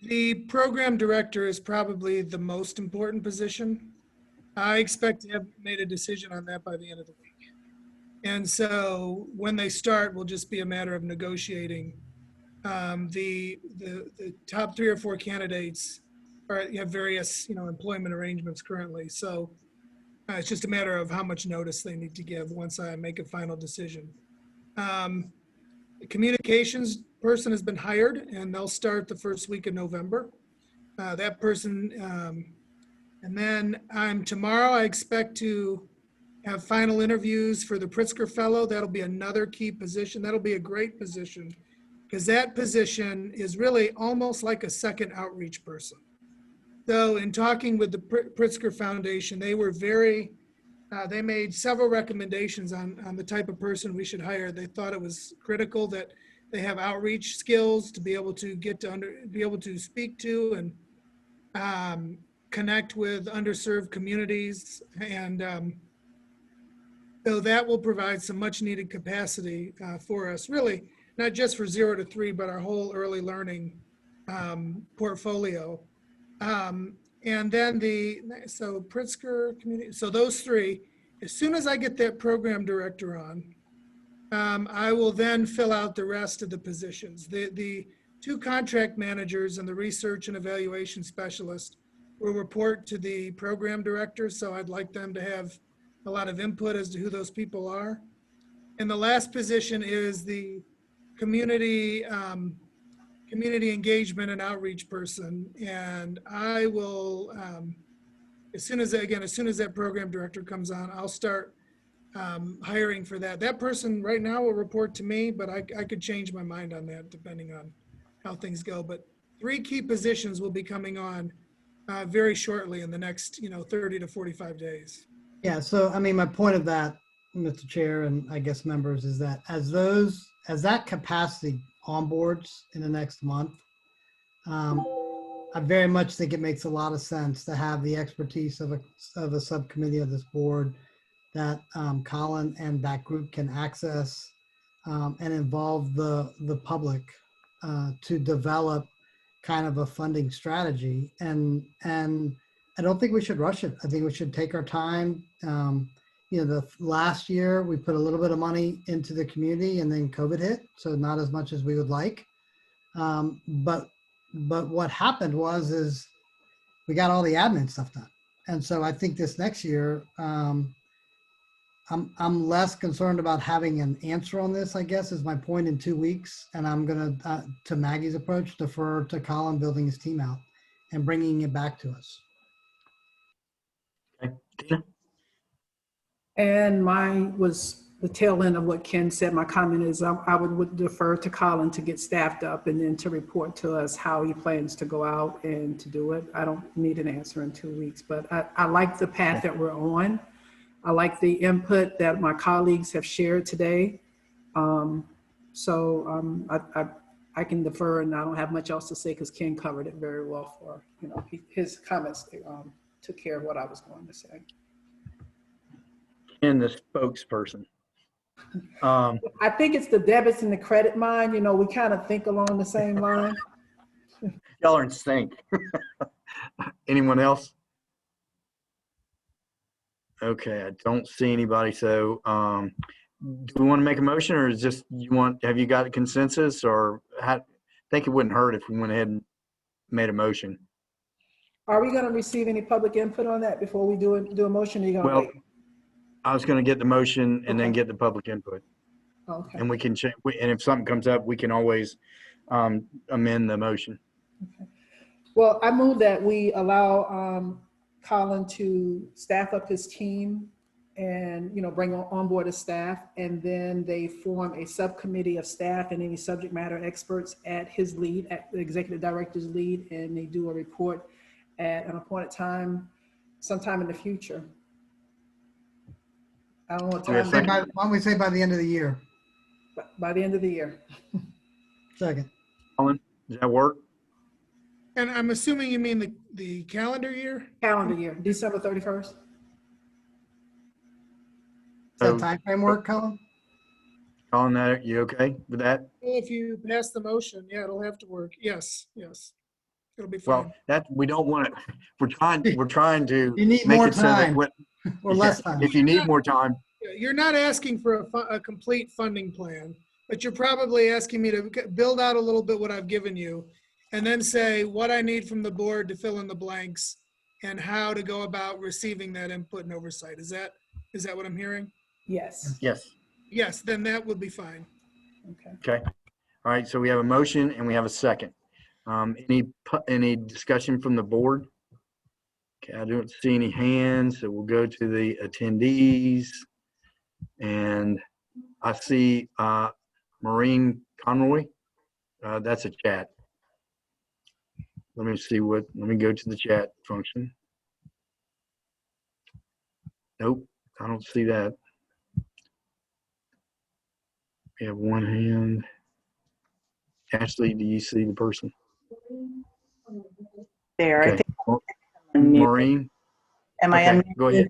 The program director is probably the most important position. I expect to have made a decision on that by the end of the week. And so when they start will just be a matter of negotiating. The top 3 or 4 candidates have various employment arrangements currently. So it's just a matter of how much notice they need to give once I make a final decision. The communications person has been hired, and they'll start the first week of November. That person, and then tomorrow I expect to have final interviews for the Pritzker Fellow. That'll be another key position. That'll be a great position because that position is really almost like a second outreach person. So in talking with the Pritzker Foundation, they were they made several recommendations on the type of person we should hire. They thought it was critical that they have outreach skills to be able to be able to speak to and connect with underserved communities. And so that will provide some much needed capacity for us, really, not just for 0 to 3, but our whole early learning portfolio. And then so Pritzker community, so those 3, as soon as I get that program director on, I will then fill out the rest of the positions. The 2 contract managers and the research and evaluation specialist will report to the program director. So I'd like them to have a lot of input as to who those people are. And the last position is the community engagement and outreach person. And I will, as soon as that program director comes on, I'll start hiring for that. That person right now will report to me, but I could change my mind on that depending on how things go. But 3 key positions will be coming on very shortly in the next 30 to 45 days. Yeah, so I mean, my point of that, Mr. Chair, and I guess members, is that as that capacity onboards in the next month, I very much think it makes a lot of sense to have the expertise of a subcommittee of this board that Colin and that group can access and involve the public to develop kind of a funding strategy. And I don't think we should rush it. I think we should take our time. The last year we put a little bit of money into the community and then COVID hit, so not as much as we would like. But what happened is we got all the admin stuff done. And so I think this next year, I'm less concerned about having an answer on this, I guess, is my point in 2 weeks. And I'm going to Maggie's approach, defer to Colin building his team out and bringing it back to us. Okay. Tina? And mine was the tail end of what Ken said. My comment is I would defer to Colin to get staffed up and then to report to us how he plans to go out and to do it. I don't need an answer in 2 weeks, but I like the path that we're on. I like the input that my colleagues have shared today. I can defer, and I don't have much else to say because Ken covered it very well for, his comments took care of what I was going to say. And the spokesperson. I think it's the debits and the credit line. We kind of think along the same line. Y'all are in sync. Anyone else? Okay, I don't see anybody. So do we want to make a motion, or is just have you got a consensus, or I think it wouldn't hurt if we went ahead and made a motion. Are we going to receive any public input on that before we do a motion? Or are you going to wait? I was going to get the motion and then Okay. get the public input. Okay. And we can change, and if something comes up, we can always amend the motion. Okay. Well, I move that we allow Colin to staff up his team and, bring on board his staff, and then they form a subcommittee of staff and any subject matter experts at his lead, at the executive director's lead, and they do a report at an appointed time sometime in the future. I don't know what time. Why don't we say by the end of the year? By the end of the year. Second. Colin, does that work? And I'm assuming you mean the calendar year? Calendar year, December 31st. Does that time frame work, Colin? Colin, you okay with that? If you pass the motion, yeah, it'll have to work. Yes. It'll be fine. Well, we don't want it. We're trying to You need make more it so that time or less time. If you need more time, You're not asking for a complete funding plan, but you're probably asking me to build out a little bit what I've given you and then say what I need from the board to fill in the blanks and how to go about receiving that input and oversight. Is that what I'm hearing? Yes. yes. Yes, then that would be fine. Okay. Okay. All right. So we have a motion and we have a second. Any discussion from the board? Okay, I don't see any hands, so we'll go to the attendees. And I see Maureen Conroy. That's a chat. Let me go to the chat function. Nope, I don't see that. We have one hand. Ashley, do you see the person? There, I Okay. think. I'm muted. Maureen? Am I Okay, unmuted? go ahead.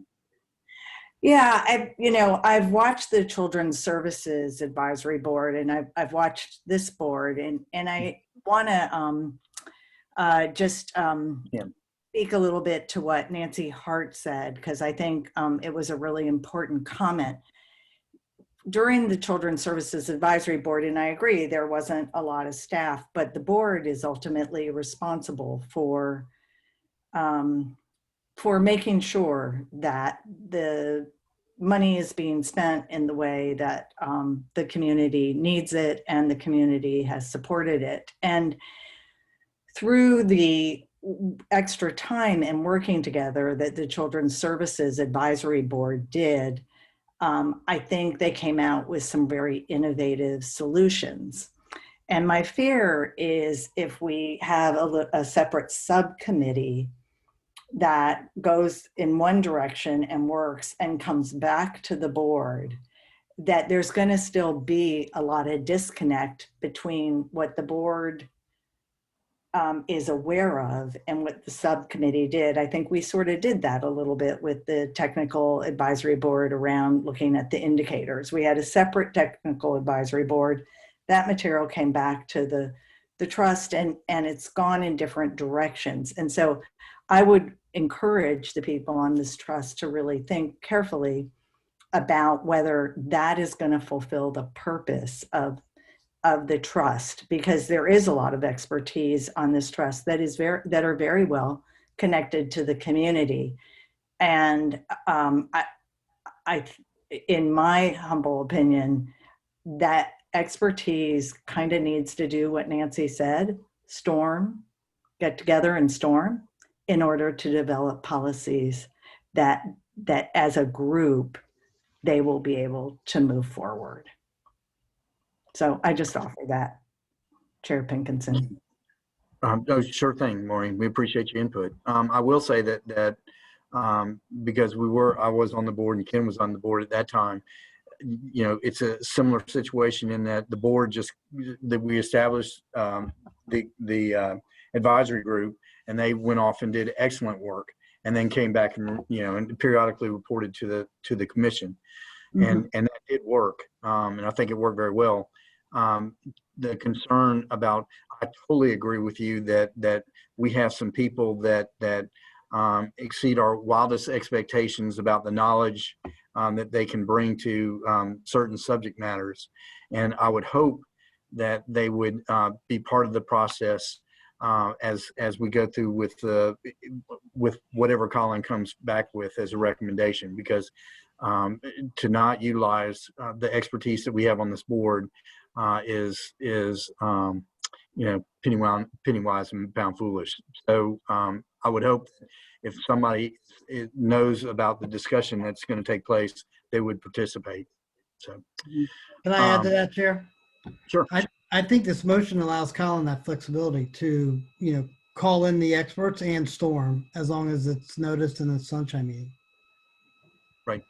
Yeah, I've watched the Children's Services Advisory Board, and I've watched this board, and I want to just speak a little bit to what Nancy Hart said, because I think it was a really important comment. During the Children's Services Advisory Board, and I agree, there wasn't a lot of staff, but the board is ultimately responsible for making sure that the money is being spent in the way that the community needs it and the community has supported it. And through the extra time and working together that the Children's Services Advisory Board did, I think they came out with some very innovative solutions. And my fear is if we have a separate subcommittee that goes in one direction and works and comes back to the board, that there's going to still be a lot of disconnect between what the board is aware of and what the subcommittee did. I think we sort of did that a little bit with the technical advisory board around looking at the indicators. We had a separate technical advisory board. That material came back to the trust, and it's gone in different directions. And so I would encourage the people on this trust to really think carefully about whether that is going to fulfill the purpose of the trust, because there is a lot of expertise on this trust that are very well connected to the community. And in my humble opinion, that expertise kind of needs to do what Nancy said, get together and storm in order to develop policies that as a group, they will be able to move forward. So I just offer that, Chair Pinkinson. No, sure thing, Maureen. We appreciate your input. I will say that because I was on the board and Ken was on the board at that time, you know, it's a similar situation in that the board that we established the advisory group, and they went off and did excellent work, and then came back and, you know, and periodically reported to the commission. And that did work, and I think it worked very well. The concern about, I totally agree with you that we have some people that exceed our wildest expectations about the knowledge that they can bring to certain subject matters, and I would hope that they would be part of the process as we go through with whatever Colin comes back with as a recommendation, because to not utilize the expertise that we have on this board is you know, penny wise and pound foolish. So I would hope that if somebody knows about the discussion that's going to take place, they would participate. So Can I add to that, Chair? Sure. I think this motion allows Colin that flexibility to, you know, call in the experts and storm as long as it's noticed in the sunshine meeting. Right.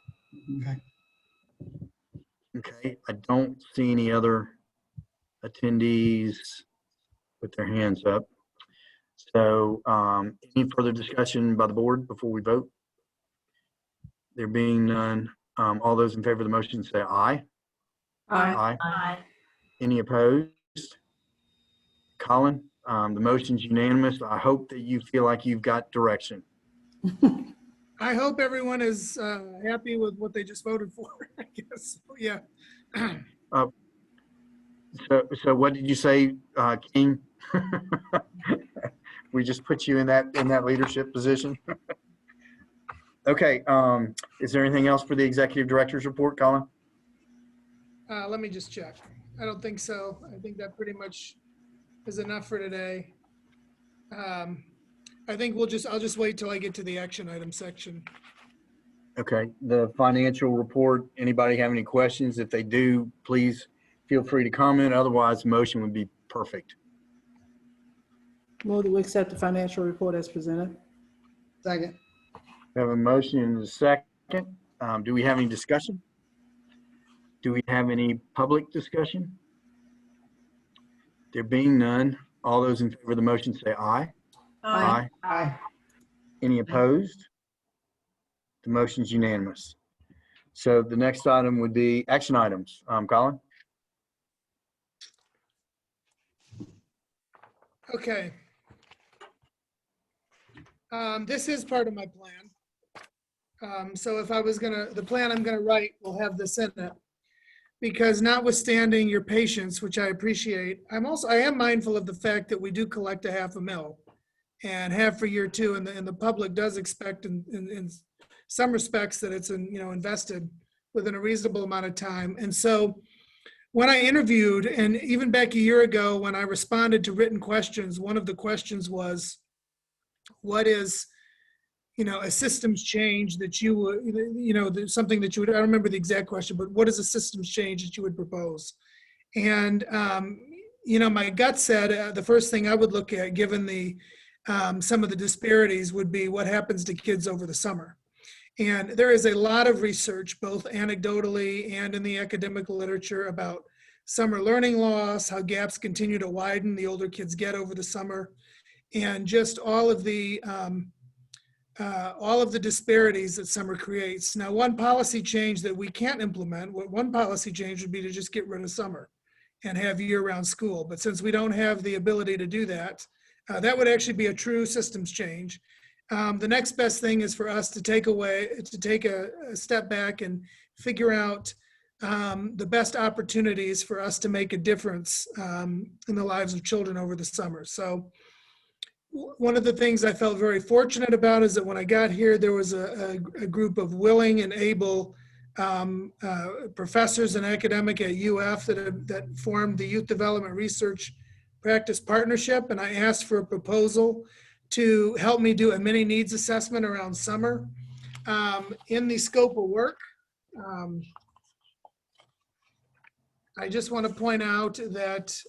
Okay. Okay. I don't see any other attendees with their hands up. So any further discussion by the board before we vote? There being none, all those in favor of the motion say aye. Aye. Aye. Any opposed? Colin, the motion's unanimous. I hope that you feel like you've got direction. I hope everyone is happy with what they just voted for, I guess. Yeah. So what did you say, King? We just put you in that leadership position. Okay. Is there anything else for the executive director's report, Colin? Let me just check. I don't think so. I think that pretty much is enough for today. I think I'll just wait till I get to the action item section. Okay. The financial report, anybody have any questions? If they do, please feel free to comment. Otherwise, the motion would be perfect. Move that we accept the financial report as presented. Second. We have a motion and a second. Do we have any discussion? Do we have any public discussion? There being none, all those in favor of the motion say aye. Aye. Aye. Any opposed? The motion's unanimous. So the next item would be action items. Colin? Okay. This is part of my plan. So if I was the plan I'm gonna write will have this in it. Because notwithstanding your patience, which I appreciate, I am mindful of the fact that we do collect $500,000 and have for year two, and the public does expect in some respects that it's invested within a reasonable amount of time. And so when I interviewed, and even back a year ago when I responded to written questions, one of the questions was, what is a systems change that you would, something that you would, I don't remember the exact question, but what is a systems change that you would propose? And, my gut said the first thing I would look at, given some of the disparities, would be what happens to kids over the summer. And there is a lot of research, both anecdotally and in the academic literature, about summer learning loss, how gaps continue to widen the older kids get over the summer, and just all of the disparities that summer creates. Now, one policy change that we can't implement, one policy change would be to just get rid of summer and have year-round school. But since we don't have the ability to do that, that would actually be a true systems change. The next best thing is for us to take a step back and figure out the best opportunities for us to make a difference in the lives of children over the summer. So one of the things I felt very fortunate about is that when I got here, there was a group of willing and able professors and academic at UF that formed the Youth Development Research Practice Partnership, and I asked for a proposal to help me do a mini needs assessment around summer. In the scope of work, I just want to point out that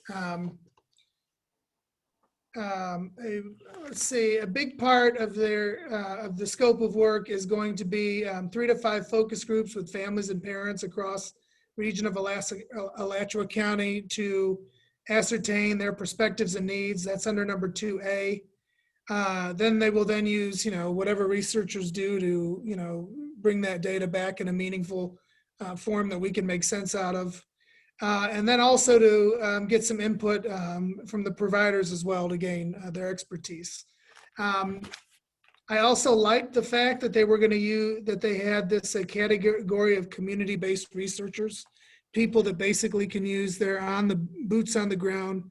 let's see, a big part of the scope of work is going to be 3 to 5 focus groups with families and parents across region of Alachua County to ascertain their perspectives and needs. That's under number 2A. Then they will then use, whatever researchers do to, bring that data back in a meaningful form that we can make sense out of. And then also to get some input from the providers as well to gain their expertise. I also liked the fact that they were going to use, that they had this category of community-based researchers, people that basically can use their boots on the ground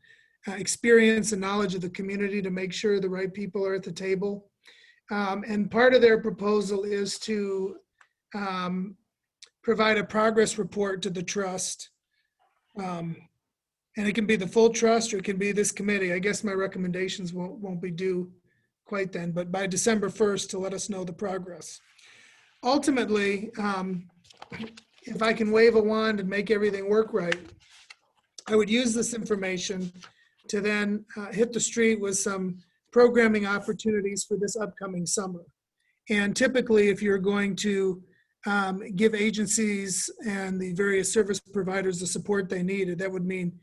experience and knowledge of the community to make sure the right people are at the table. And part of their proposal is to provide a progress report to the trust. And it can be the full trust or it can be this committee. I guess my recommendations won't be due quite then, but by December 1st to let us know the progress. Ultimately, if I can wave a wand and make everything work right, I would use this information to then hit the street with some programming opportunities for this upcoming summer. And typically, if you're going to give agencies and the various service providers the support they needed, that would mean,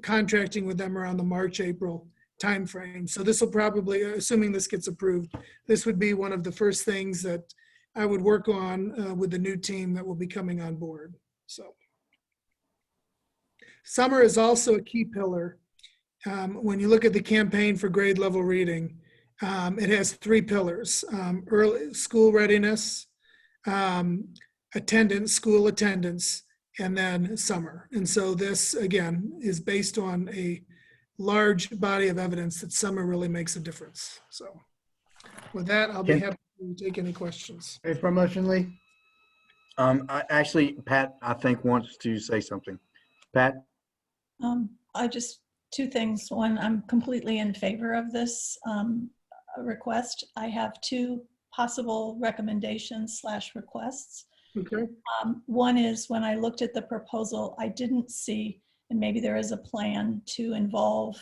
contracting with them around the March, April timeframe. So this will probably, assuming this gets approved, this would be one of the first things that I would work on with the new team that will be coming on board. So summer is also a key pillar. When you look at the campaign for grade level reading, it has 3 pillars: early school readiness, attendance, school attendance, and then summer. And so this, again, is based on a large body of evidence that summer really makes a difference. So with that, I'll be happy to take any questions. Ready for a motion, Lee? Actually, Pat, I think wants to say something. Pat? I just, 2 things. One, I'm completely in favor of this request. I have 2 possible recommendations / requests. Okay. One is when I looked at the proposal, I didn't see, and maybe there is a plan to involve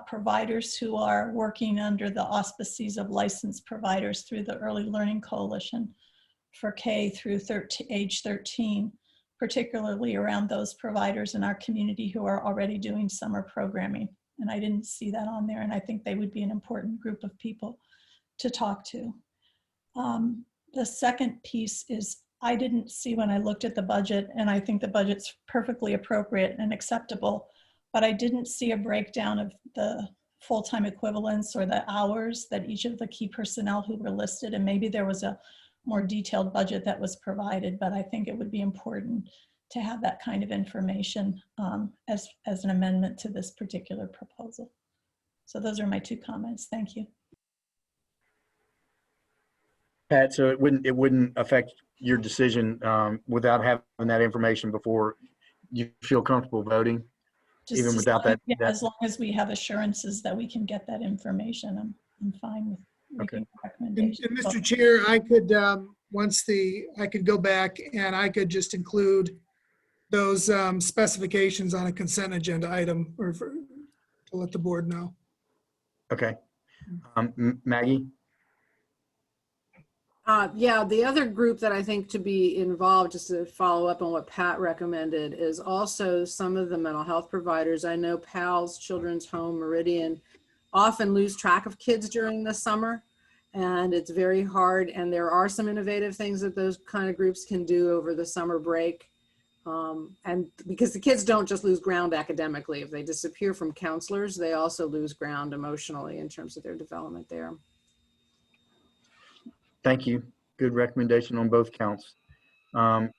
providers who are working under the auspices of licensed providers through the Early Learning Coalition for K through age 13, particularly around those providers in our community who are already doing summer programming. And I didn't see that on there, and I think they would be an important group of people to talk to. The second piece is I didn't see when I looked at the budget, and I think the budget's perfectly appropriate and acceptable, but I didn't see a breakdown of the full-time equivalents or the hours that each of the key personnel who were listed, and maybe there was a more detailed budget that was provided, but I think it would be important to have that kind of information as an amendment to this particular proposal. So those are my 2 comments. Thank you. Pat, so it wouldn't affect your decision without having that information before you feel comfortable voting, even without that? Yeah, as long as we have assurances that we can get that information, I'm fine with making a recommendation. And Mr. Chair, I could, I could go back and I could just include those specifications on a consent agenda item or to let the board know. Okay. Maggie? Yeah, the other group that I think to be involved, just to follow up on what Pat recommended, is also some of the mental health providers. I know PALS, Children's Home, Meridian often lose track of kids during the summer, and it's very hard. And there are some innovative things that those kind of groups can do over the summer break. And because the kids don't just lose ground academically, if they disappear from counselors, they also lose ground emotionally in terms of their development there. Thank you. Good recommendation on both counts. And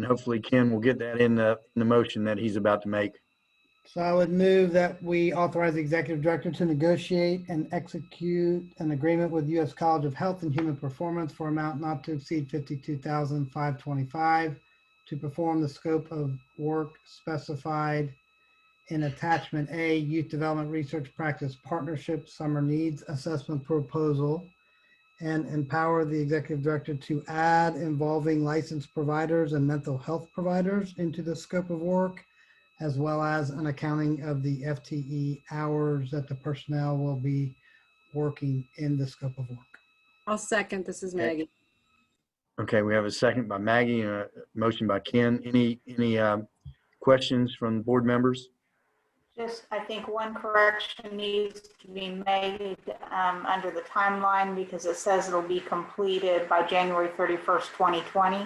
hopefully Ken will get that in the motion that he's about to make. So I would move that we authorize the executive director to negotiate and execute an agreement with U.S. College of Health and Human Performance for amount not to exceed $52,525 to perform the scope of work specified in attachment A, Youth Development Research Practice Partnership Summer Needs Assessment Proposal, and empower the executive director to add involving licensed providers and mental health providers into the scope of work, as well as an accounting of the FTE hours that the personnel will be working in the scope of work. I'll second. This is Maggie. Okay, we have a second by Maggie and a motion by Ken. Any questions from board members? Just, I think one correction needs to be made under the timeline because it says it'll be completed by January 31st, 2020.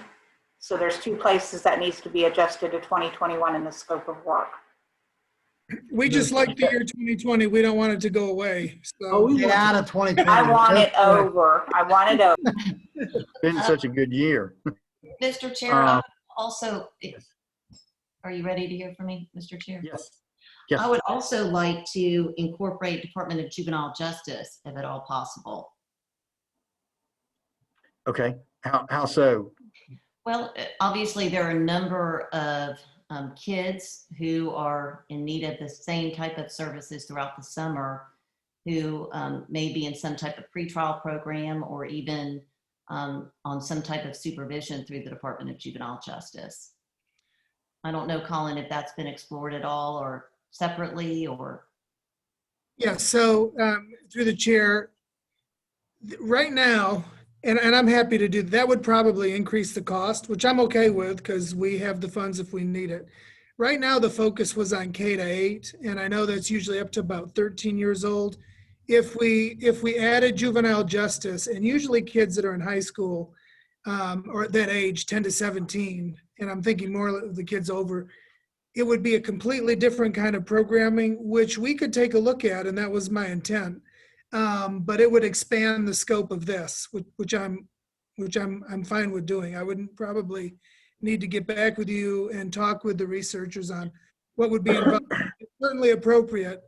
So there's two places that needs to be adjusted to 2021 in the scope of work. We just like the year 2020. We don't want it to go away. So Get out of 2020. I want it over. I want it over. It's been such a good year. Mr. Chair, I would also, are you ready to hear from me, Mr. Chair? Yes. Yes. I would also like to incorporate Department of Juvenile Justice if at all possible. Okay. How so? Well, obviously there are a number of kids who are in need of the same type of services throughout the summer who may be in some type of pretrial program or even on some type of supervision through the Department of Juvenile Justice. I don't know, Colin, if that's been explored at all or separately or. yeah, so through the chair, right now, and I'm happy to do that, would probably increase the cost, which I'm okay with because we have the funds if we need it. Right now, the focus was on K-8, and I know that's usually up to about 13 years old. If we added juvenile justice, and usually kids that are in high school or at that age, 10 to 17, and I'm thinking more of the kids over, it would be a completely different kind of programming, which we could take a look at, and that was my intent. But it would expand the scope of this, which I'm fine with doing. I wouldn't probably need to get back with you and talk with the researchers on what would be involved. It's certainly appropriate.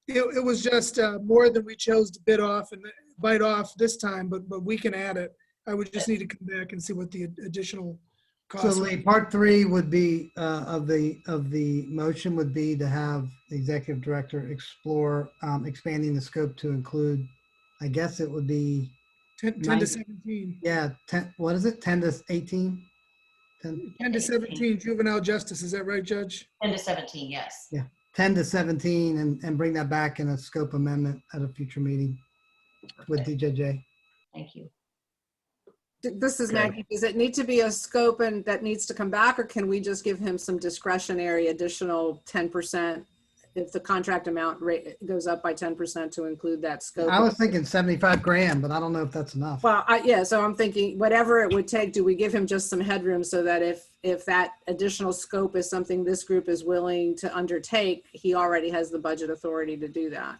It was just more than we chose to bite off this time, but we can add it. I would just need to come back and see what the additional costs. So Lee, part 3 would be of the motion would be to have the executive director explore expanding the scope to include, I guess it would be 10 to 17. Yeah, 10. What is it? 10 to 18. 10 to 17 juvenile justice. Is that right, Judge? 10 to 17, yes. Yeah, 10 to 17, and bring that back in a scope amendment at a future meeting with DJJ. Thank you. This is Maggie. Does it need to be a scope and that needs to come back, or can we just give him some discretionary additional 10% if the contract amount rate goes up by 10% to include that scope? I was thinking 75 grand, but I don't know if that's enough. Well, yeah, so I'm thinking whatever it would take, do we give him just some headroom so that if that additional scope is something this group is willing to undertake, he already has the budget authority to do that?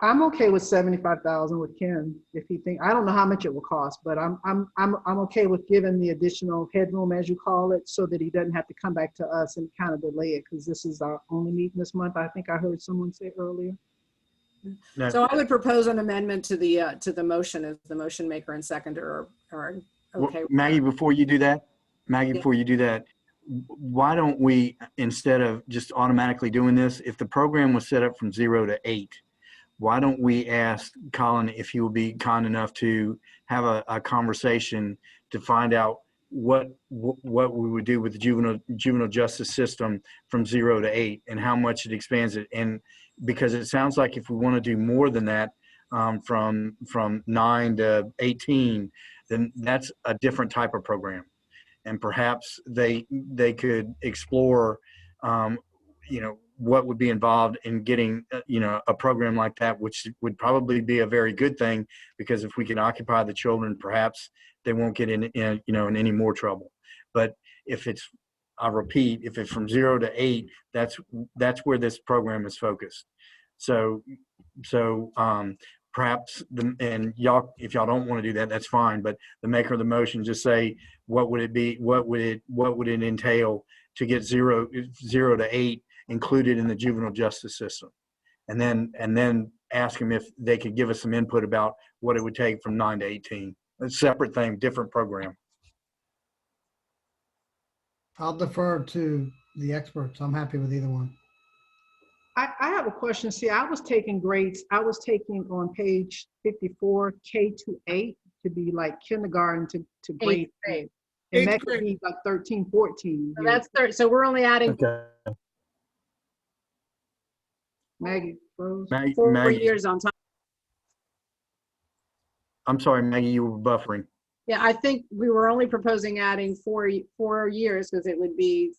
I'm okay with 75,000 with Ken. If he think, I don't know how much it will cost, but I'm okay with giving the additional headroom, as you call it, so that he doesn't have to come back to us and kind of delay it, because this is our only meeting this month. I think I heard someone say earlier. No. So I would propose an amendment to the motion if the motion maker and seconder are okay. Maggie, before you do that, why don't we, instead of just automatically doing this, if the program was set up from 0 to 8, why don't we ask Colin if he will be kind enough to have a conversation to find out what we would do with the juvenile justice system from 0 to 8 and how much it expands it. And because it sounds like if we want to do more than that, from 9 to 18, then that's a different type of program. And perhaps they could explore, what would be involved in getting, a program like that, which would probably be a very good thing, because if we can occupy the children, perhaps they won't get in any more trouble. But if it's, I repeat, if it's from 0 to 8, that's where this program is focused. So perhaps and y'all, if y'all don't want to do that, that's fine. But the maker of the motion, just say, what would it be? What would it entail to get 0 to 8 included in the juvenile justice system. And then ask them if they could give us some input about what it would take from 9 to 18. A separate thing, different program. I'll defer to the experts. I'm happy with either one. I have a question. See, I was taking grades. I was taking on page 54, K to 8 to be like kindergarten to grade 8. And that could be like 13, 14. So that's third. So we're only adding Okay. Maggie froze. 4 Maggie, years on top. I'm sorry, Maggie, you were buffering. Yeah, I think we were only proposing adding 4 years because it would be,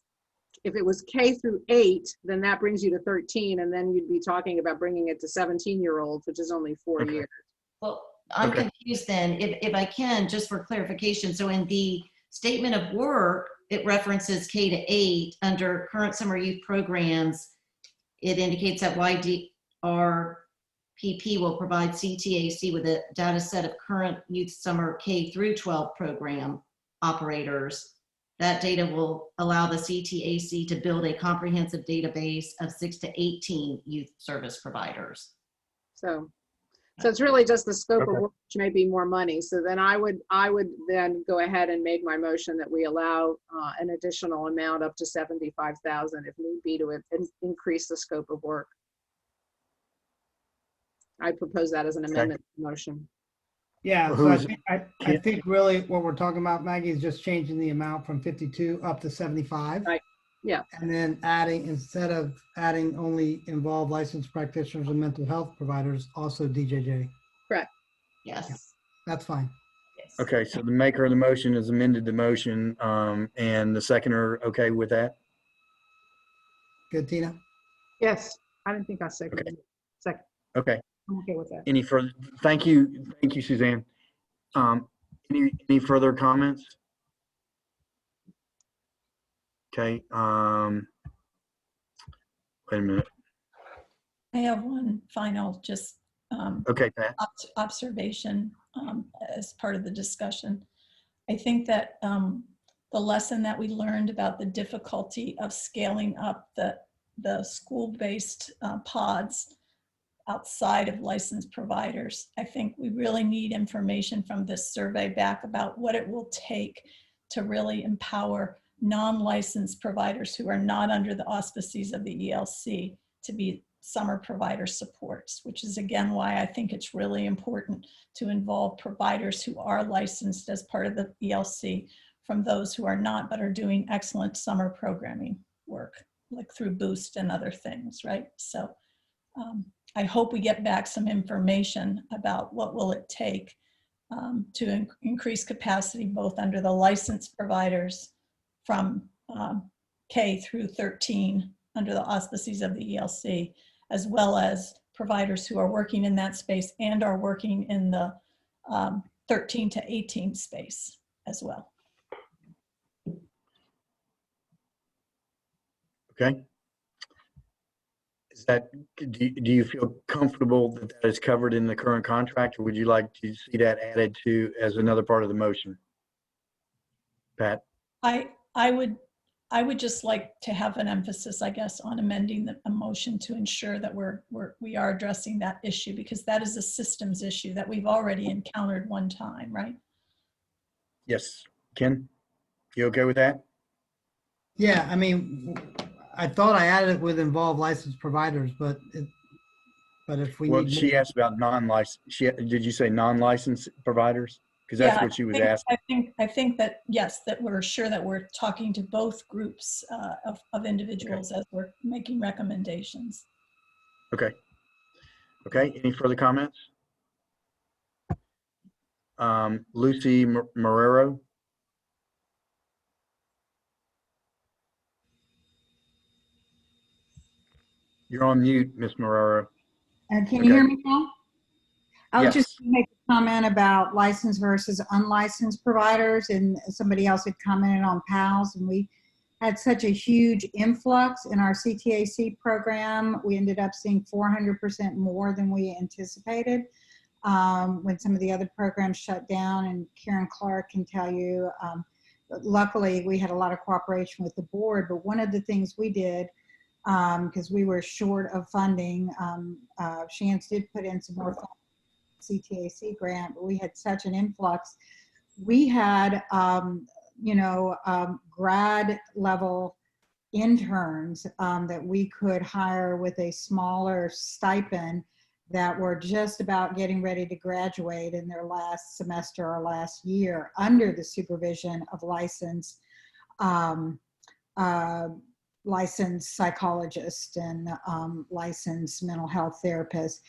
if it was K through 8, then that brings you to 13, and then you'd be talking about bringing it to 17-year-olds, which is only 4 Okay. years. Well, I'm Okay. confused then, if I can, just for clarification. So in the statement of work, it references K to 8 under current summer youth programs. It indicates that YDRPP will provide CTAC with a data set of current youth summer K through 12 program operators. That data will allow the CTAC to build a comprehensive database of 6 to 18 youth service providers. So it's really just the scope Okay. of work, which may be more money. So then I would then go ahead and make my motion that we allow an additional amount up to 75,000 if need be to increase the scope of work. I propose that as an amendment motion. Yeah, so Who's- I think really what we're talking about, Maggie, is just changing the amount from 52 up to 75. Right. Yeah. And then adding, instead of adding only involved licensed practitioners and mental health providers, also DJJ. Correct. Yes. That's fine. Yes. Okay, so the maker of the motion has amended the motion, and the seconder, okay with that? Good, Tina? Yes, I didn't think I seconded it. Second, Okay. I'm okay with that. Any further? Thank you, Suzanne. Any further comments? Okay. Wait a minute. I have one final just Okay, Pat. observation as part of the discussion. I think that the lesson that we learned about the difficulty of scaling up the school-based pods outside of licensed providers, I think we really need information from this survey back about what it will take to really empower non-licensed providers who are not under the auspices of the ELC to be summer provider supports, which is again why I think it's really important to involve providers who are licensed as part of the ELC from those who are not but are doing excellent summer programming work, like through Boost and other things, right? So I hope we get back some information about what will it take to increase capacity both under the licensed providers from K through 13 under the auspices of the ELC, as well as providers who are working in that space and are working in the 13 to 18 space as well. Okay. Is that, do you feel comfortable that that is covered in the current contract, or would you like to see that added to as another part of the motion? Pat? I would just like to have an emphasis, I guess, on amending the motion to ensure that we are addressing that issue, because that is a systems issue that we've already encountered one time, right? Yes. Ken, you okay with that? Yeah, I mean, I thought I added it with involved licensed providers, but if we Well, need she more, asked about non-licensed. Did you say non-licensed providers? Because that's Yeah, what she was asking. I think that, yes, that we're sure that we're talking to both groups of individuals as we're making recommendations. Okay. Okay. Any further comments? Lucy Marrero. You're on mute, Miss Marrero. Can you Okay. hear me now? I was Yes. just going to make a comment about licensed versus unlicensed providers, and somebody else had commented on PALS, and we had such a huge influx in our CTAC program. We ended up seeing 400% more than we anticipated when some of the other programs shut down, and Karen Clark can tell you, luckily we had a lot of cooperation with the board, but one of the things we did because we were short of funding. Chance did put in some more CTAC grant, but we had such an influx. We had, grad level interns that we could hire with a smaller stipend that were just about getting ready to graduate in their last semester or last year under the supervision of licensed psychologists and licensed mental health therapists.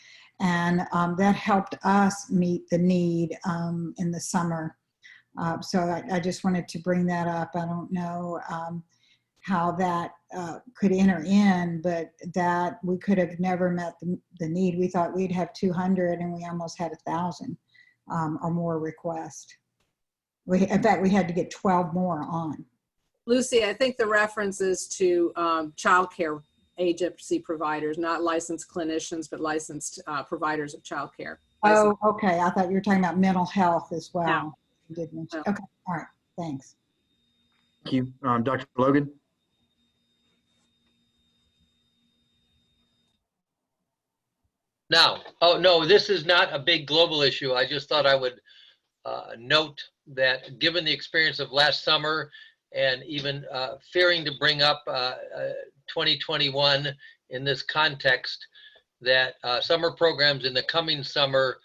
And that helped us meet the need in the summer. So I just wanted to bring that up. I don't know how that could enter in, but that we could have never met the need. We thought we'd have 200 and we almost had 1,000 or more requests. In fact, we had to get 12 more on. Lucy, I think the reference is to childcare agency providers, not licensed clinicians, but licensed providers of childcare. Oh, okay. I thought you were talking about mental health as well. No. You did mention. No. Okay. All right. Thanks. Thank you. Dr. Logan? Now, oh no, this is not a big global issue. I just thought I would note that given the experience of last summer and even fearing to bring up 2021 in this context, that summer programs in the coming summer,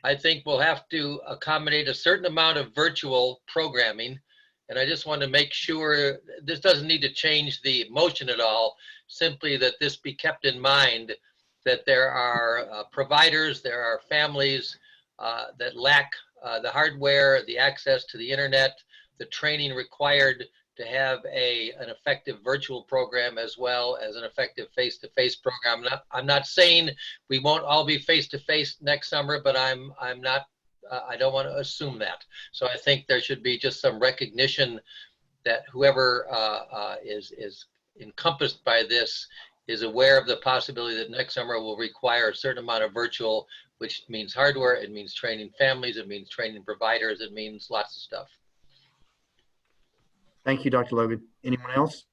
I think will have to accommodate a certain amount of virtual programming. And I just want to make sure this doesn't need to change the motion at all, simply that this be kept in mind, that there are providers, there are families that lack the hardware, the access to the internet, the training required to have an effective virtual program as well as an effective face-to-face program. I'm not saying we won't all be face-to-face next summer, but I don't want to assume that. So I think there should be just some recognition that whoever is encompassed by this is aware of the possibility that next summer will require a certain amount of virtual, which means hardware, it means training families, it means training providers, it means lots of stuff. Thank you, Dr. Logan. Anyone else?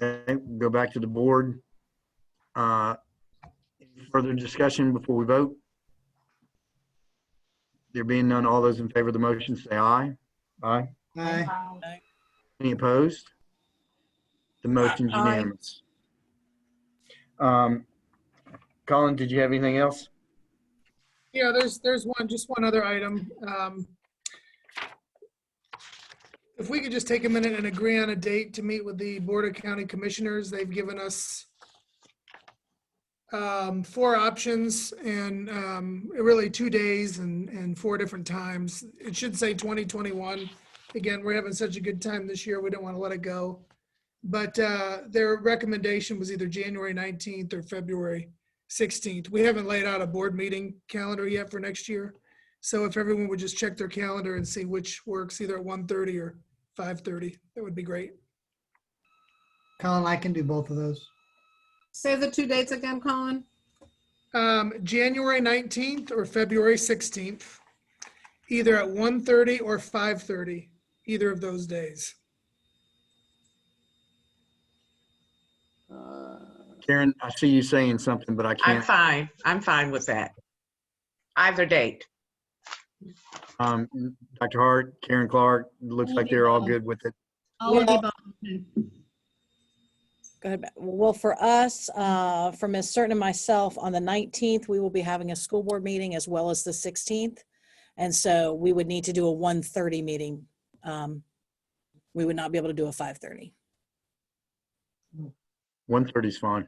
Okay, go back to the board. Any further discussion before we vote? There being none, all those in favor of the motion say aye. Aye. Aye. Any opposed? The motion's Aye. unanimous. Colin, did you have anything else? Yeah, there's just one other item. If we could just take a minute and agree on a date to meet with the Board of County Commissioners. They've given us 4 options and really 2 days and 4 different times. It should say 2021. Again, we're having such a good time this year, we don't want to let it go. But their recommendation was either January 19th or February 16th. We haven't laid out a board meeting calendar yet for next year. So if everyone would just check their calendar and see which works, either at 1:30 or 5:30, that would be great. Colin, I can do both of those. Say the 2 dates again, Colin. January 19th or February 16th, either at 1:30 or 5:30, either of those days. Karen, I see you saying something, but I I'm can't. fine. I'm fine with that. Either date. Dr. Hart, Karen Clark, looks like they're all good with it. I'll be both. Go ahead. Well, for us, for Ms. Certain and myself, on the 19th, we will be having a school board meeting as well as the 16th. And so we would need to do a 1:30 meeting. We would not be able to do a 5:30. 1:30 is fine.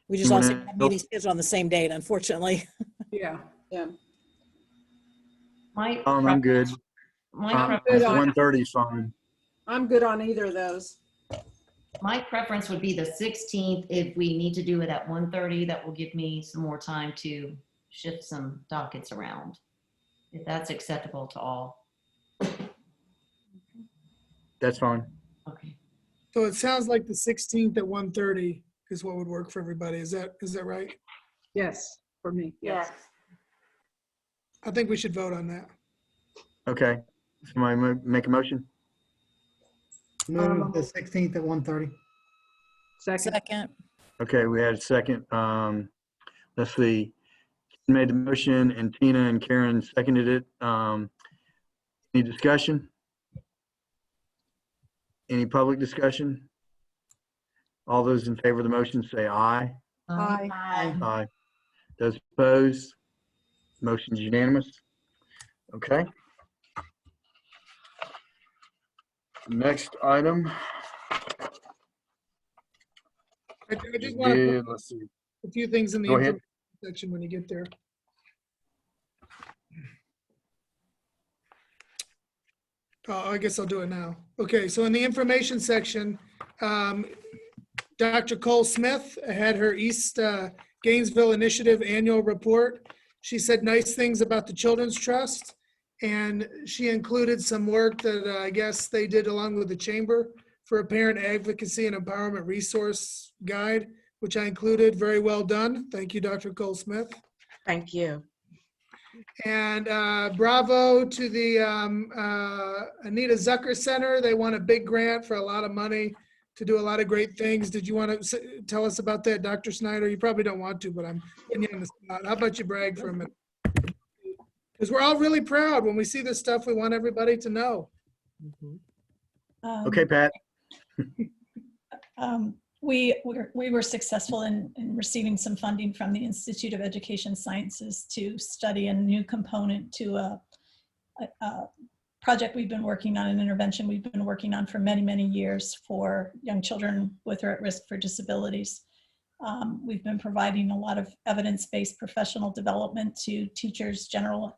We just Anyone also have else? meetings scheduled on the same date, unfortunately. Yeah. I'm good. 1:30 is fine. I'm good on either of those. My preference would be the 16th. If we need to do it at 1:30, that will give me some more time to shift some dockets around, if that's acceptable to all. That's fine. Okay. So it sounds like the 16th at 1:30 is what would work for everybody. Is that right? Yes, for me. Yes. I think we should vote on that. Okay. Somebody make a motion? Move the 16th at 1:30. Second. Second. Okay, we had a second. Let's see. Ken made the motion and Tina and Karen seconded it. Any discussion? Any public discussion? All those in favor of the motion say aye. Aye. Aye. Aye. Those opposed? Motion's unanimous. Okay. Next item. I just want to put Let's see. a few things in the Go ahead. information section when you get there. I guess I'll do it now. Okay, so in the information section, Dr. Cole Smith had her East Gainesville Initiative annual report. She said nice things about the Children's Trust, and she included some work that I guess they did along with the Chamber for a parent advocacy and empowerment resource guide, which I included. Very well done. Thank you, Dr. Cole Smith. Thank you. And bravo to the Anita Zucker Center. They won a big grant for a lot of money to do a lot of great things. Did you want to tell us about that, Dr. Snyder? You probably don't want to, but I'm putting you on the spot. How about you brag for a minute? Because we're all really proud. When we see this stuff, we want everybody to know. Okay, Pat. We were successful in receiving some funding from the Institute of Education Sciences to study a new component to a project we've been working on, an intervention we've been working on for many, many years for young children with or at risk for disabilities. We've been providing a lot of evidence-based professional development to teachers, general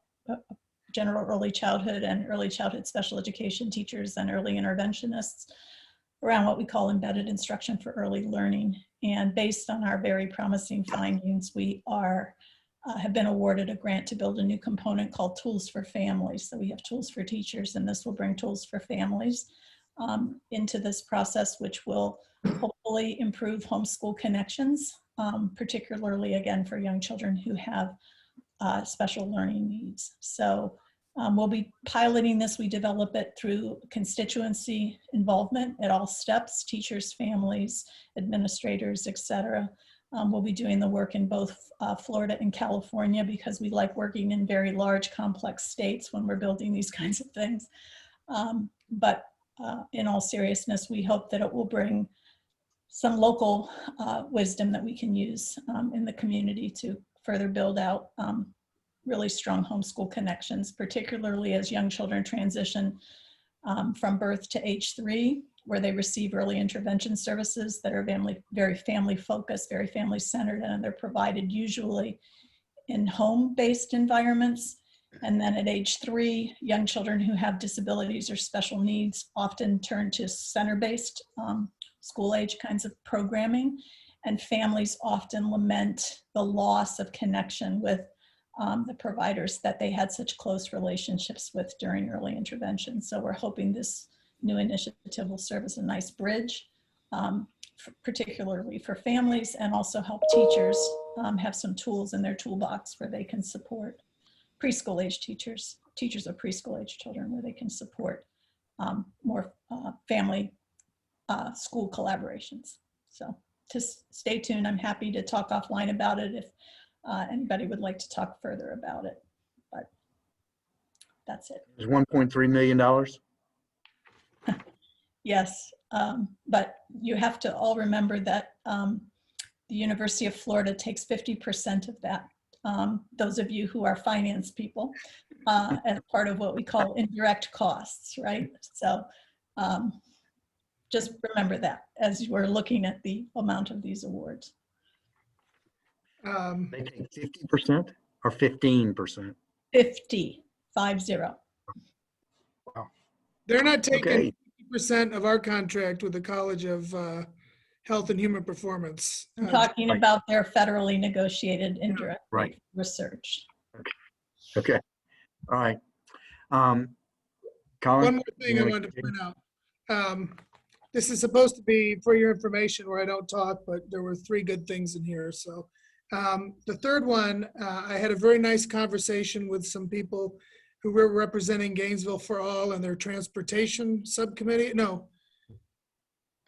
early childhood and early childhood special education teachers and early interventionists around what we call embedded instruction for early learning. And based on our very promising findings, we have been awarded a grant to build a new component called Tools for Families. So we have tools for teachers, and this will bring tools for families into this process, which will hopefully improve homeschool connections, particularly again for young children who have special learning needs. So we'll be piloting this. We develop it through constituency involvement at all steps, teachers, families, administrators, etc. We'll be doing the work in both Florida and California because we like working in very large, complex states when we're building these kinds of things. But in all seriousness, we hope that it will bring some local wisdom that we can use in the community to further build out really strong homeschool connections, particularly as young children transition from birth to age 3, where they receive early intervention services that are very family focused, very family centered, and they're provided usually in home-based environments. And then at age 3, young children who have disabilities or special needs often turn to center-based school-age kinds of programming. And families often lament the loss of connection with the providers that they had such close relationships with during early intervention. So we're hoping this new initiative will serve as a nice bridge, particularly for families, and also help teachers have some tools in their toolbox where they can support preschool age teachers of preschool age children, where they can support more family school collaborations. So just stay tuned. I'm happy to talk offline about it if anybody would like to talk further about it, but that's it. It's $1.3 million. Yes, but you have to all remember that the University of Florida takes 50% of that. Those of you who are finance people, as part of what we call indirect costs, right? So just remember that as you are looking at the amount of these awards. They take 50% or 15%? 50. Wow. They're not taking Okay. 50% of our contract with the College of Health and Human Performance. I'm talking Right. about their federally negotiated indirect Right. research. Okay. All right. Colin? One more thing you I wanna wanted to continue? point out. This is supposed to be for your information where I don't talk, but there were 3 good things in here. So the third one, I had a very nice conversation with some people who were representing Gainesville for All and their transportation subcommittee. No,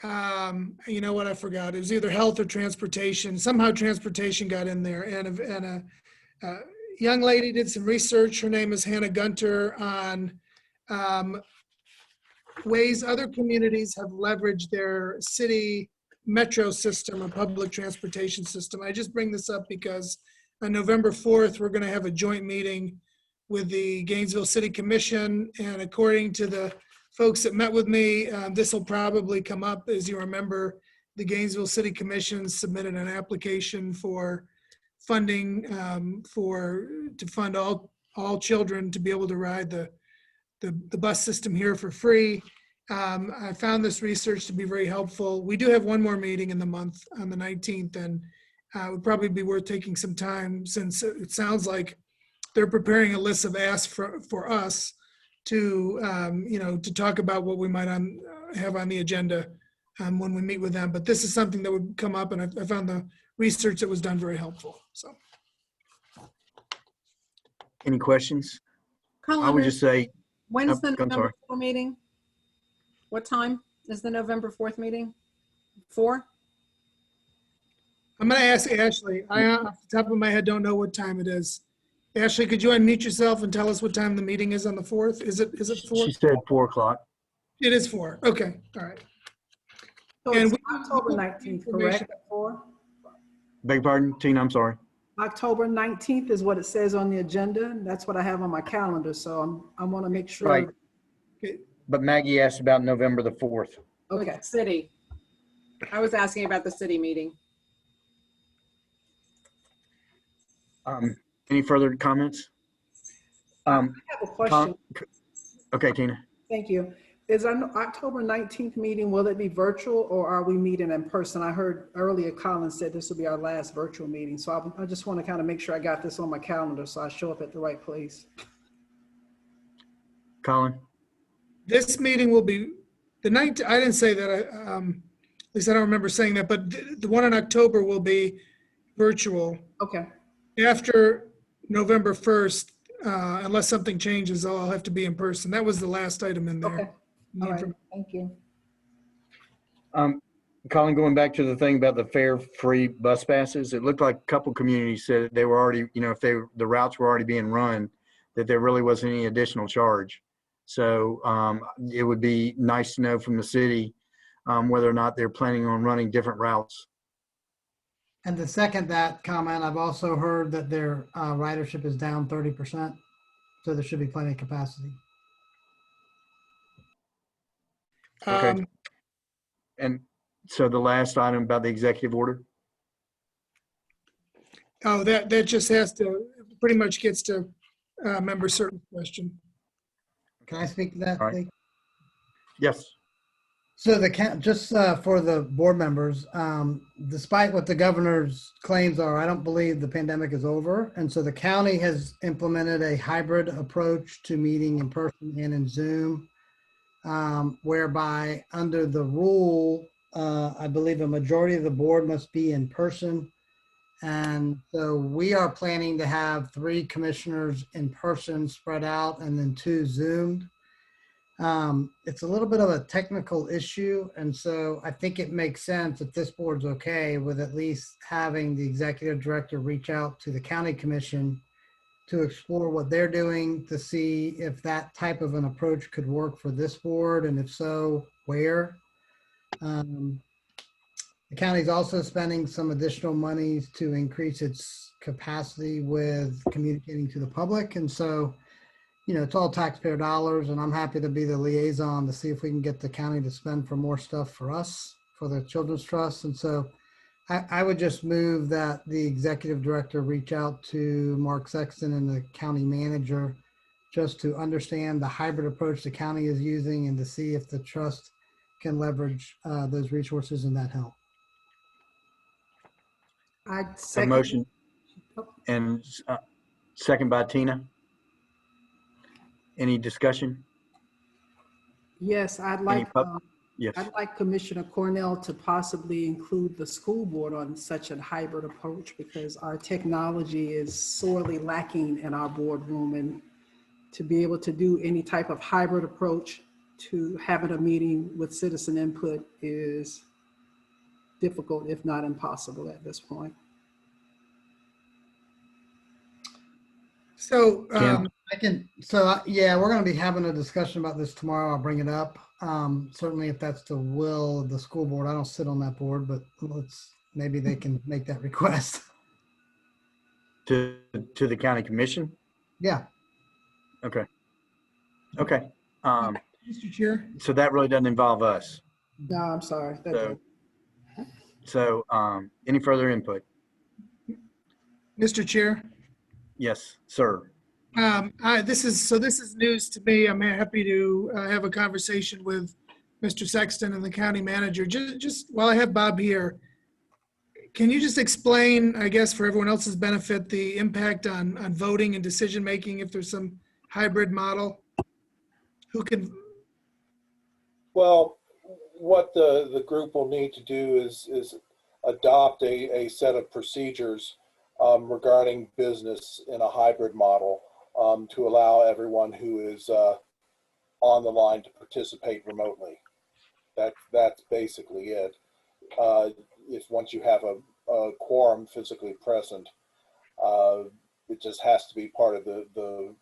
You know what, I forgot. It was either health or transportation. Somehow transportation got in there, and a young lady did some research. Her name is Hannah Gunter, on ways other communities have leveraged their city metro system or public transportation system. I just bring this up because on November 4th, we're going to have a joint meeting with the Gainesville City Commission. And according to the folks that met with me, this will probably come up. As you remember, the Gainesville City Commission submitted an application for funding to fund all children to be able to ride the bus system here for free. I found this research to be very helpful. We do have one more meeting in the month on the 19th, and it would probably be worth taking some time, since it sounds like they're preparing a list of asks for us to, to talk about what we might have on the agenda when we meet with them. But this is something that would come up, and I found the research that was done very helpful. So, Any questions? Colin, I would just say, when's the I'm November sorry. 4 meeting? What time is the November 4th meeting? 4? I'm going to ask Ashley. I, off the top of my head, don't know what time it is. Ashley, could you unmute yourself and tell us what time the meeting is on the 4th? Is it 4? She said 4 o'clock. It is 4. Okay. All right. So And it's October 19th, correct? At 4? Beg your pardon, Tina, I'm sorry. October 19th is what it says on the agenda. That's what I have on my calendar. So I want to make sure. Right. But Maggie asked about November the 4th. Okay. City. I was asking about the city meeting. Any further comments? I have a question. Okay, Tina. Thank you. Is our October 19th meeting, will it be virtual or are we meeting in person? I heard earlier Colin said this will be our last virtual meeting. So I just want to kind of make sure I got this on my calendar so I show up at the right place. Colin? This meeting will be the 19th. I didn't say that. At least I don't remember saying that. But the one in October will be virtual. Okay. After November 1st, unless something changes, I'll have to be in person. That was the last item in there. Okay. All right. Thank you. Colin, going back to the thing about the fare-free bus passes, it looked like a couple communities said they were already, if the routes were already being run, that there really wasn't any additional charge. So it would be nice to know from the city whether or not they're planning on running different routes. And to second that comment, I've also heard that their ridership is down 30%. So there should be plenty of capacity. Okay. And so the last item about the executive order? Oh, that just has to, pretty much gets to member certain question. Can I speak to that, All right. please? Yes. So just for the board members, despite what the governor's claims are, I don't believe the pandemic is over. And so the county has implemented a hybrid approach to meeting in person and in Zoom, whereby under the rule, I believe a majority of the board must be in person. And so we are planning to have 3 commissioners in person spread out and then 2 Zoomed. It's a little bit of a technical issue. And so I think it makes sense if this board's okay with at least having the executive director reach out to the county commission to explore what they're doing, to see if that type of an approach could work for this board. And if so, where? The county's also spending some additional monies to increase its capacity with communicating to the public. And so, it's all taxpayer dollars, and I'm happy to be the liaison to see if we can get the county to spend for more stuff for us, for the Children's Trust. And so I would just move that the executive director reach out to Mark Sexton and the county manager just to understand the hybrid approach the county is using and to see if the trust can leverage those resources and that help. I A second. motion and second by Tina. Any discussion? Yes, I'd like Yes. I'd like Commissioner Cornell to possibly include the school board on such a hybrid approach because our technology is sorely lacking in our boardroom, and to be able to do any type of hybrid approach to having a meeting with citizen input is difficult, if not impossible at this point. So, Ken? Yeah, we're going to be having a discussion about this tomorrow. I'll bring it up. Certainly if that's the will of the school board. I don't sit on that board, but maybe they can make that request. To the county commission? Yeah. Okay. Okay. Mr. Chair, So that really doesn't involve us. No, I'm sorry. So any further input? Mr. Chair. Yes, sir. This is news to me. I'm happy to have a conversation with Mr. Sexton and the county manager. Just while I have Bob here, can you just explain, I guess, for everyone else's benefit, the impact on voting and decision making if there's some hybrid model? Who can? Well, what the group will need to do is adopt a set of procedures regarding business in a hybrid model to allow everyone who is on the line to participate remotely. That's basically it. If once you have a quorum physically present, it just has to be part of the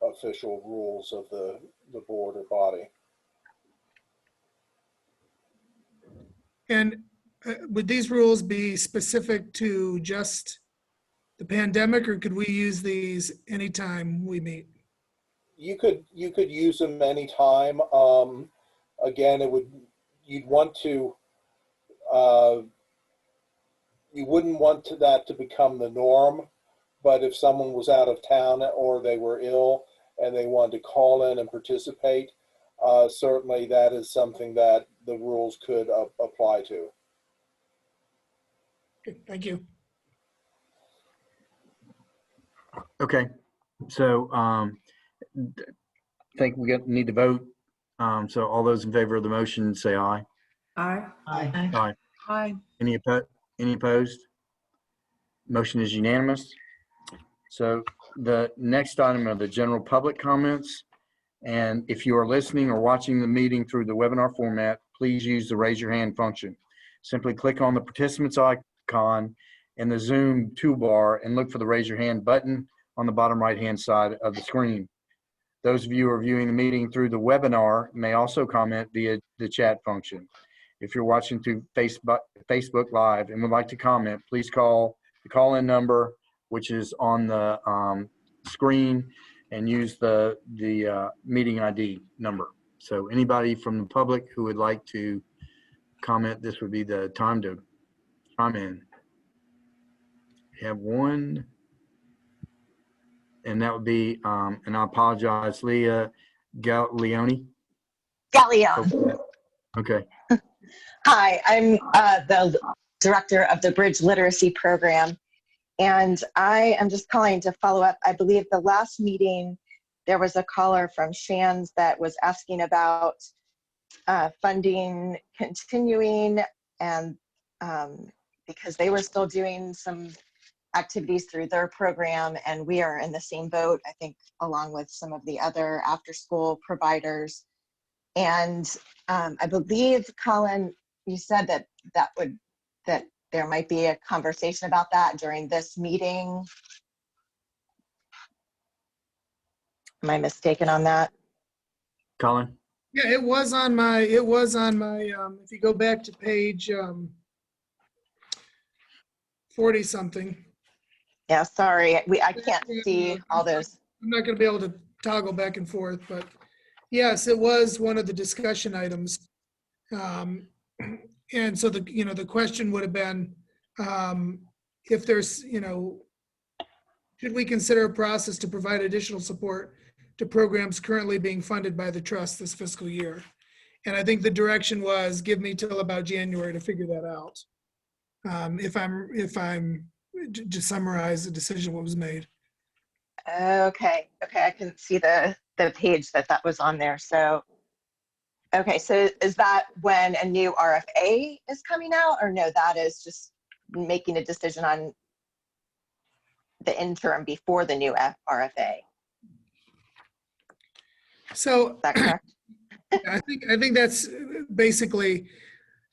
official rules of the board or body. And would these rules be specific to just the pandemic, or could we use these anytime we meet? You could use them anytime. Again, you'd want to. You wouldn't want that to become the norm, but if someone was out of town or they were ill and they wanted to call in and participate, certainly that is something that the rules could apply to. Okay, thank you. Okay. So I think we need to vote. So all those in favor of the motion say aye. Aye. Aye. Aye. Aye. Any opposed? Motion is unanimous. So the next item are the general public comments. And if you are listening or watching the meeting through the webinar format, please use the raise your hand function. Simply click on the participants icon in the Zoom toolbar and look for the raise your hand button on the bottom right-hand side of the screen. Those of you who are viewing the meeting through the webinar may also comment via the chat function. If you're watching through Facebook Live and would like to comment, please call the call-in number, which is on the screen, and use the meeting ID number. So anybody from the public who would like to comment, this would be the time to chime in. We have one, and that would be, and I apologize, Leah Leone. Galleon. Okay. Hi, I'm the director of the Bridge Literacy Program, and I am just calling to follow up. I believe the last meeting, there was a caller from Shands that was asking about funding continuing, and because they were still doing some activities through their program, and we are in the same boat, I think, along with some of the other after-school providers. And I believe, Colin, you said that there might be a conversation about that during this meeting. Am I mistaken on that? Colin? Yeah, it was on my, if you go back to page 40 something. Yeah, sorry, I can't see all those. I'm not going to be able to toggle back and forth, but yes, it was one of the discussion items. And so the question would have been, if there's, should we consider a process to provide additional support to programs currently being funded by the trust this fiscal year? And I think the direction was, give me till about January to figure that out. If I'm to summarize the decision, what was made. Okay, I can see the page that was on there. So, okay, so is that when a new RFA is coming out, or no, that is just making a decision on the interim before the new RFA? So, is that correct? I think that's basically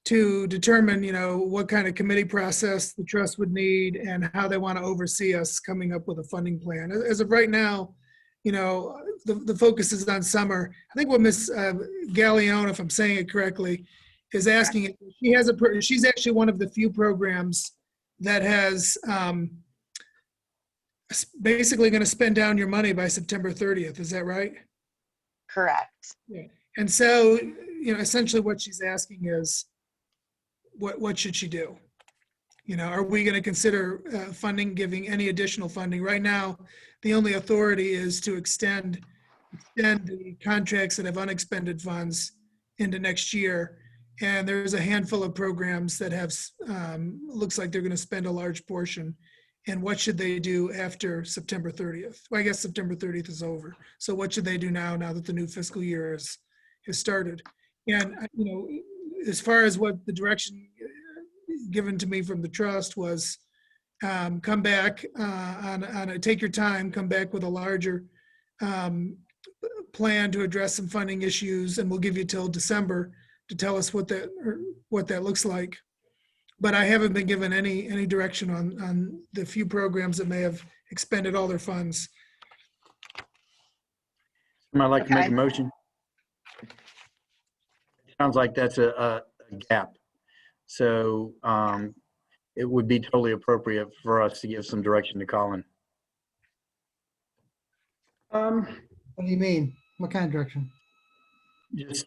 to determine, what kind of committee process the trust would need and how they want to oversee us coming up with a funding plan. As of right now, the focus is on summer. I think what Ms. Gallione, if I'm saying it correctly, is asking, she's actually one of the few programs that has basically going to spend down your money by September 30th. Is that right? Correct. Yeah. And so, essentially what she's asking is, what should she do? Are we going to consider giving any additional funding? Right now, the only authority is to extend the contracts that have unexpended funds into next year. And there's a handful of programs that have, looks like they're going to spend a large portion. And what should they do after September 30th? Well, I guess September 30th is over. So what should they do now that the new fiscal year has started? And, as far as what the direction given to me from the trust was, come back take your time, come back with a larger plan to address some funding issues, and we'll give you till December to tell us what that looks like. But I haven't been given any direction on the few programs that may have expended all their funds. I'd like to make a motion. Sounds like that's a gap. So it would be totally appropriate for us to give some direction to Colin. What do you mean? What kind of direction? Just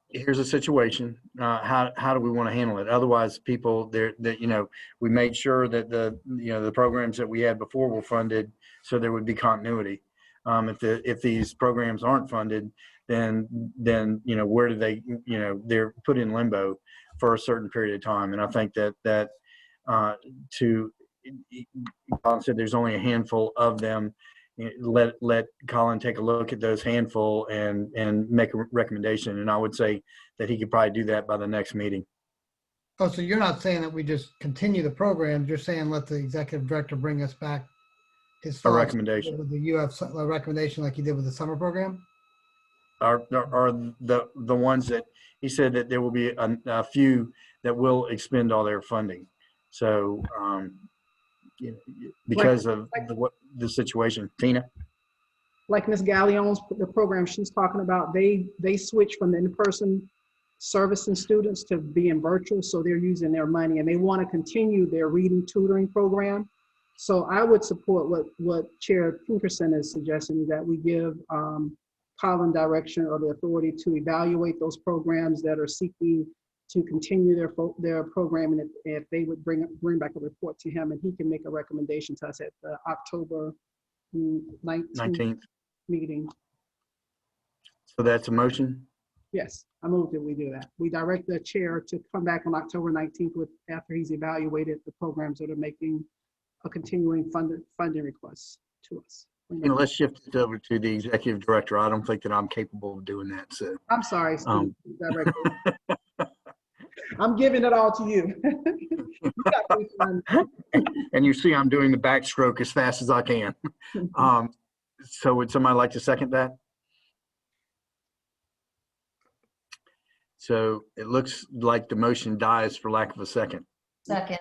here's a situation. How do we want to handle it? Otherwise, people we made sure that the programs that we had before were funded, so there would be continuity. If these programs aren't funded, then where do they they're put in limbo for a certain period of time. And I think that Colin said there's only a handful of them. Let Colin take a look at those handful and make a recommendation. And I would say that he could probably do that by the next meeting. Oh, so you're not saying that we just continue the programs. You're saying let the executive director bring us back his thoughts. A recommendation. You have a recommendation like you did with the summer program? Are the ones that he said that there will be a few that will expend all their funding. So because of the situation. Tina? Like Ms. Gallione's the program she's talking about, they switch from the in-person servicing students to being virtual, so they're using their money and they want to continue their reading tutoring program. So I would support what Chair Pinkerson is suggesting, that we give Colin direction or the authority to evaluate those programs that are seeking to continue their program, and if they would bring back a report to him, and he can make a recommendation to us at the October 19th meeting. So that's a motion? Yes, I move that we do that. We direct the chair to come back on October 19th after he's evaluated the programs that are making a continuing funding request to us. Let's shift it over to the executive director. I don't think that I'm capable of doing that. So I'm sorry, Steve, director. I'm giving it all to you. And you see I'm doing the backstroke as fast as I can. So would somebody like to second that? So it looks like the motion dies for lack of a second. Second.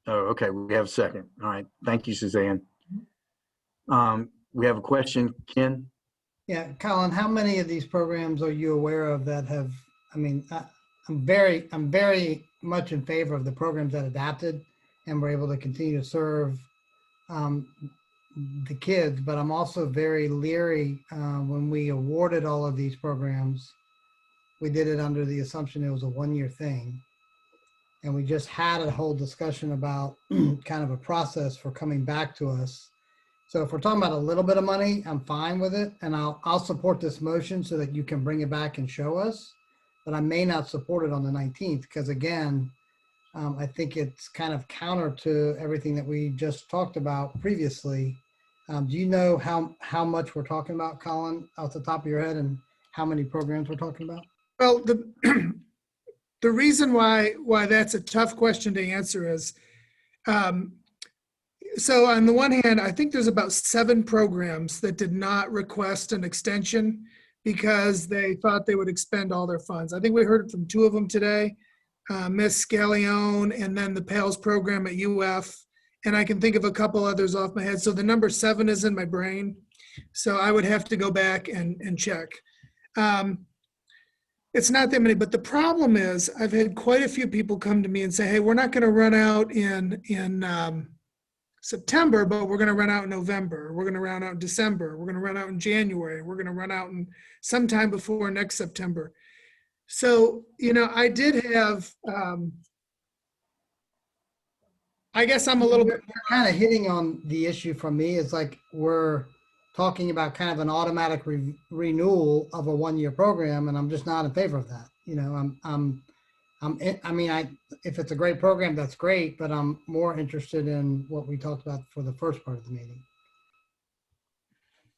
Oh, okay, we have a second. All right, thank you, Suzanne. We have a question, Ken? Yeah, Colin, how many of these programs are you aware of that have, I'm very much in favor of the programs that adapted and were able to continue to serve the kids, but I'm also very leery when we awarded all of these programs, we did it under the assumption it was a one-year thing. And we just had a whole discussion about kind of a process for coming back to us. So if we're talking about a little bit of money, I'm fine with it. And I'll support this motion so that you can bring it back and show us. But I may not support it on the 19th because again, I think it's kind of counter to everything that we just talked about previously. Do you know how much we're talking about, Colin, off the top of your head, and how many programs we're talking about? Well, the reason why that's a tough question to answer is, so on the one hand, I think there's about 7 programs that did not request an extension because they thought they would expend all their funds. I think we heard from two of them today, Miss Scallione and then the PALS program at UF. And I can think of a couple others off my head. So the number 7 is in my brain. So I would have to go back and check. It's not that many, but the problem is I've had quite a few people come to me and say, hey, we're not going to run out in September, but we're going to run out in November. We're going to run out in December. We're going to run out in January. We're going to run out in sometime before next September. So, you know, I did have, I guess I'm a little bit kind of hitting on the issue from me. Is like we're talking about kind of an automatic renewal of a 1-year program, and I'm just not in favor of that. You know, if it's a great program, that's great, but I'm more interested in what we talked about for the first part of the meeting.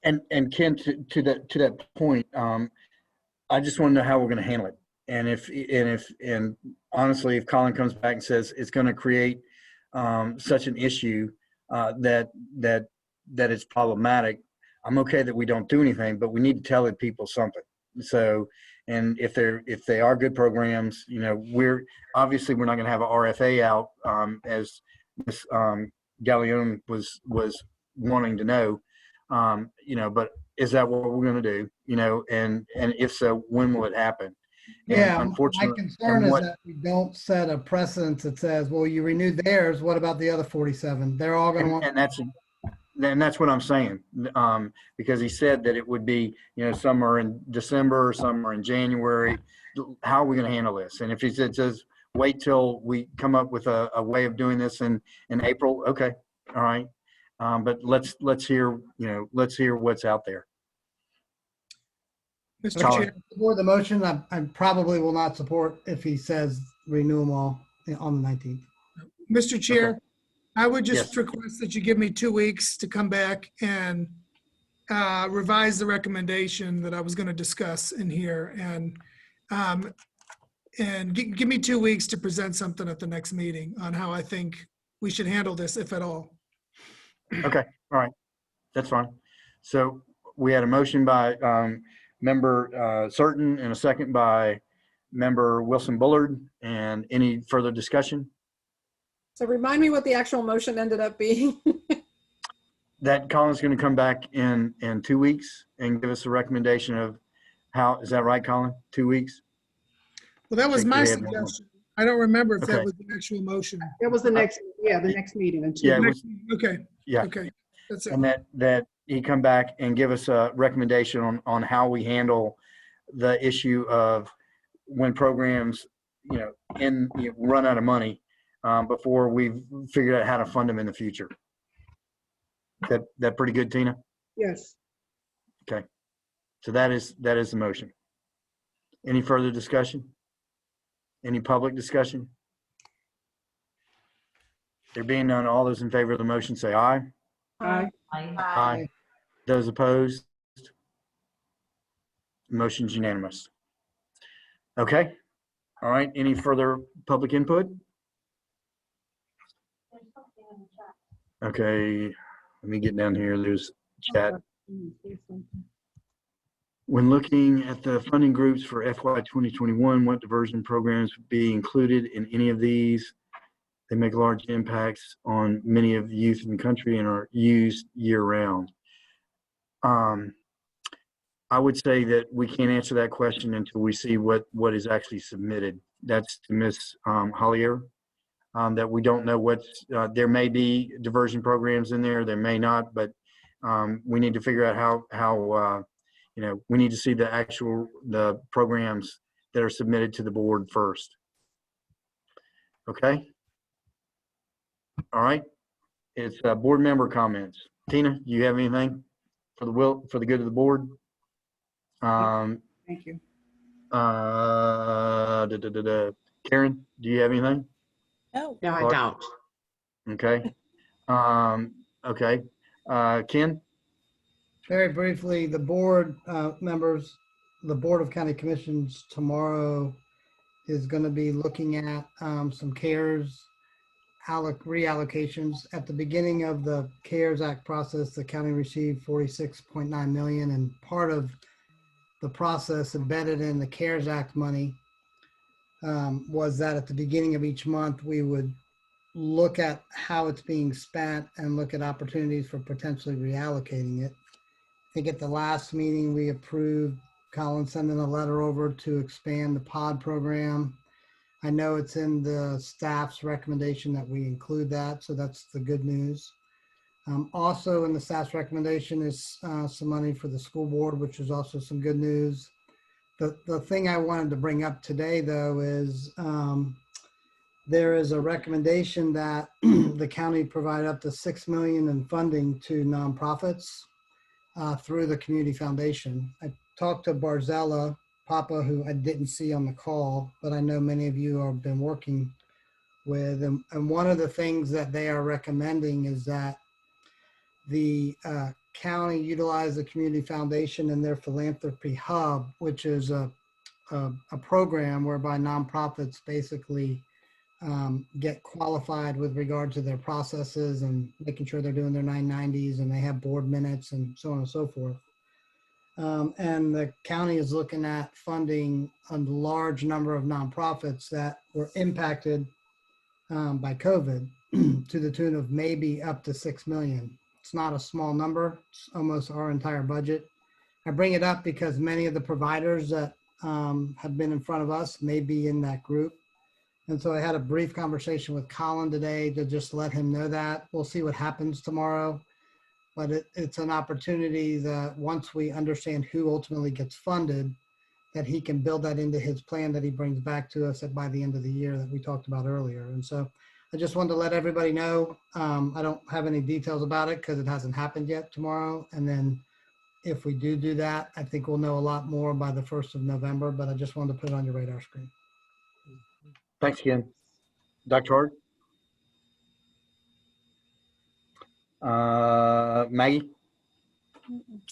And Ken, to that point, I just want to know how we're going to handle it. And honestly, if Colin comes back and says it's going to create such an issue that it's problematic, I'm okay that we don't do anything, but we need to tell the people something. So, and if they are good programs, you know, we're not going to have an RFA out as Ms. Gallione was wanting to know, you know, but is that what we're going to do? You know, and if so, when will it happen? Yeah, and unfortunately, my concern is that we don't set a precedent that says, well, you renewed theirs, what about the other 47? They're all going to want. And that's what I'm saying, because he said that it would be, you know, some are in December, some are in January. How are we going to handle this? And if he says, wait till we come up with a way of doing this in April, okay, all right. But let's hear what's out there. Mr. Chair. For the motion, I probably will not support if he says renew them all on the 19th. Mr. Chair, okay. I would just Yes. request that you give me 2 weeks to come back and revise the recommendation that I was going to discuss in here, and give me 2 weeks to present something at the next meeting on how I think we should handle this, if at all. Okay, all right, that's fine. So we had a motion by Member Certain and a second by Member Wilson Bullard. And any further discussion? So remind me what the actual motion ended up being. That Colin's going to come back in 2 weeks and give us a recommendation of how, is that right, Colin? 2 weeks? Well, that was my suggestion. I don't remember if that was the actual motion. It was the next meeting. In 2 Yeah, weeks. Okay. Yeah. Okay. That's it. And that he come back and give us a recommendation on how we handle the issue of when programs, you know, run out of money before we've figured out how to fund them in the future. That pretty good, Tina? Yes. Okay. So that is the motion. Any further discussion? Any public discussion? There being none, all those in favor of the motion say aye. Aye. Aye. Those opposed? Motion's unanimous. Okay. All right. Any further public input? Okay. Let me get down here. There's chat. When looking at the funding groups for FY 2021, what diversion programs would be included in any of these? They make large impacts on many of the youth in the country and are used year-round. I would say that we can't answer that question until we see what is actually submitted. That's to Ms. Hollier, that we don't know what's, there may be diversion programs in there, there may not, but we need to figure out how you know, we need to see the programs that are submitted to the board first. Okay. All right. It's board member comments. Tina, do you have anything for the good of the board? Thank you. Karen, do you have anything? No. No, I don't. Okay. Okay. Ken? Very briefly, the board members, the Board of County Commissions tomorrow is going to be looking at some CARES reallocations. At the beginning of the CARES Act process, the county received $46.9 million, and part of the process embedded in the CARES Act money was that at the beginning of each month, we would look at how it's being spent and look at opportunities for potentially reallocating it. I think at the last meeting, we approved Colin sending a letter over to expand the pod program. I know it's in the staff's recommendation that we include that, so that's the good news. Also in the staff's recommendation is some money for the school board, which is also some good news. The thing I wanted to bring up today, though, is there is a recommendation that the county provide up to $6 million in funding to nonprofits through the community foundation. I talked to Barzella Papa, who I didn't see on the call, but I know many of you have been working with. And one of the things that they are recommending is that the county utilize the community foundation in their philanthropy hub, which is a program whereby nonprofits basically get qualified with regard to their processes and making sure they're doing their 990s and they have board minutes and so on and so forth. And the county is looking at funding a large number of nonprofits that were impacted by COVID to the tune of maybe up to $6 million. It's not a small number. It's almost our entire budget. I bring it up because many of the providers that have been in front of us may be in that group. And so I had a brief conversation with Colin today to just let him know that. We'll see what happens tomorrow. But it's an opportunity that once we understand who ultimately gets funded, that he can build that into his plan that he brings back to us by the end of the year that we talked about earlier. And so I just wanted to let everybody know. I don't have any details about it because it hasn't happened yet tomorrow. And then if we do that, I think we'll know a lot more by the 1st of November, but I just wanted to put it on your radar screen. Thanks again. Dr. Hart? Maggie?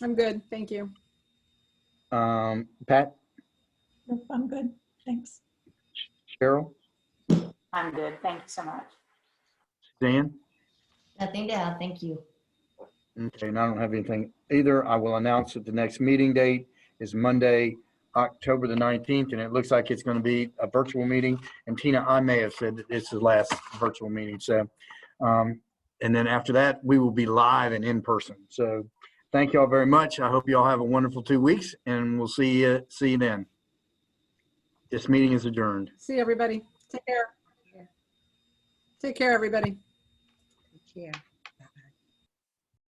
I'm good, thank you. Pat? Nope, I'm good. Thanks. Cheryl? I'm good. Thank you so much. Dan? Nothing to add, thank you. Okay, and I don't have anything either. I will announce that the next meeting date is Monday, October the 19th, and it looks like it's going to be a virtual meeting. And Tina, I may have said that it's the last virtual meeting. So, and then after that, we will be live and in person. So thank you all very much. I hope you all have a wonderful 2 weeks, and we'll see you then. This meeting is adjourned. See everybody. Take care. Take care, everybody. Thank you.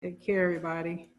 Take care, everybody.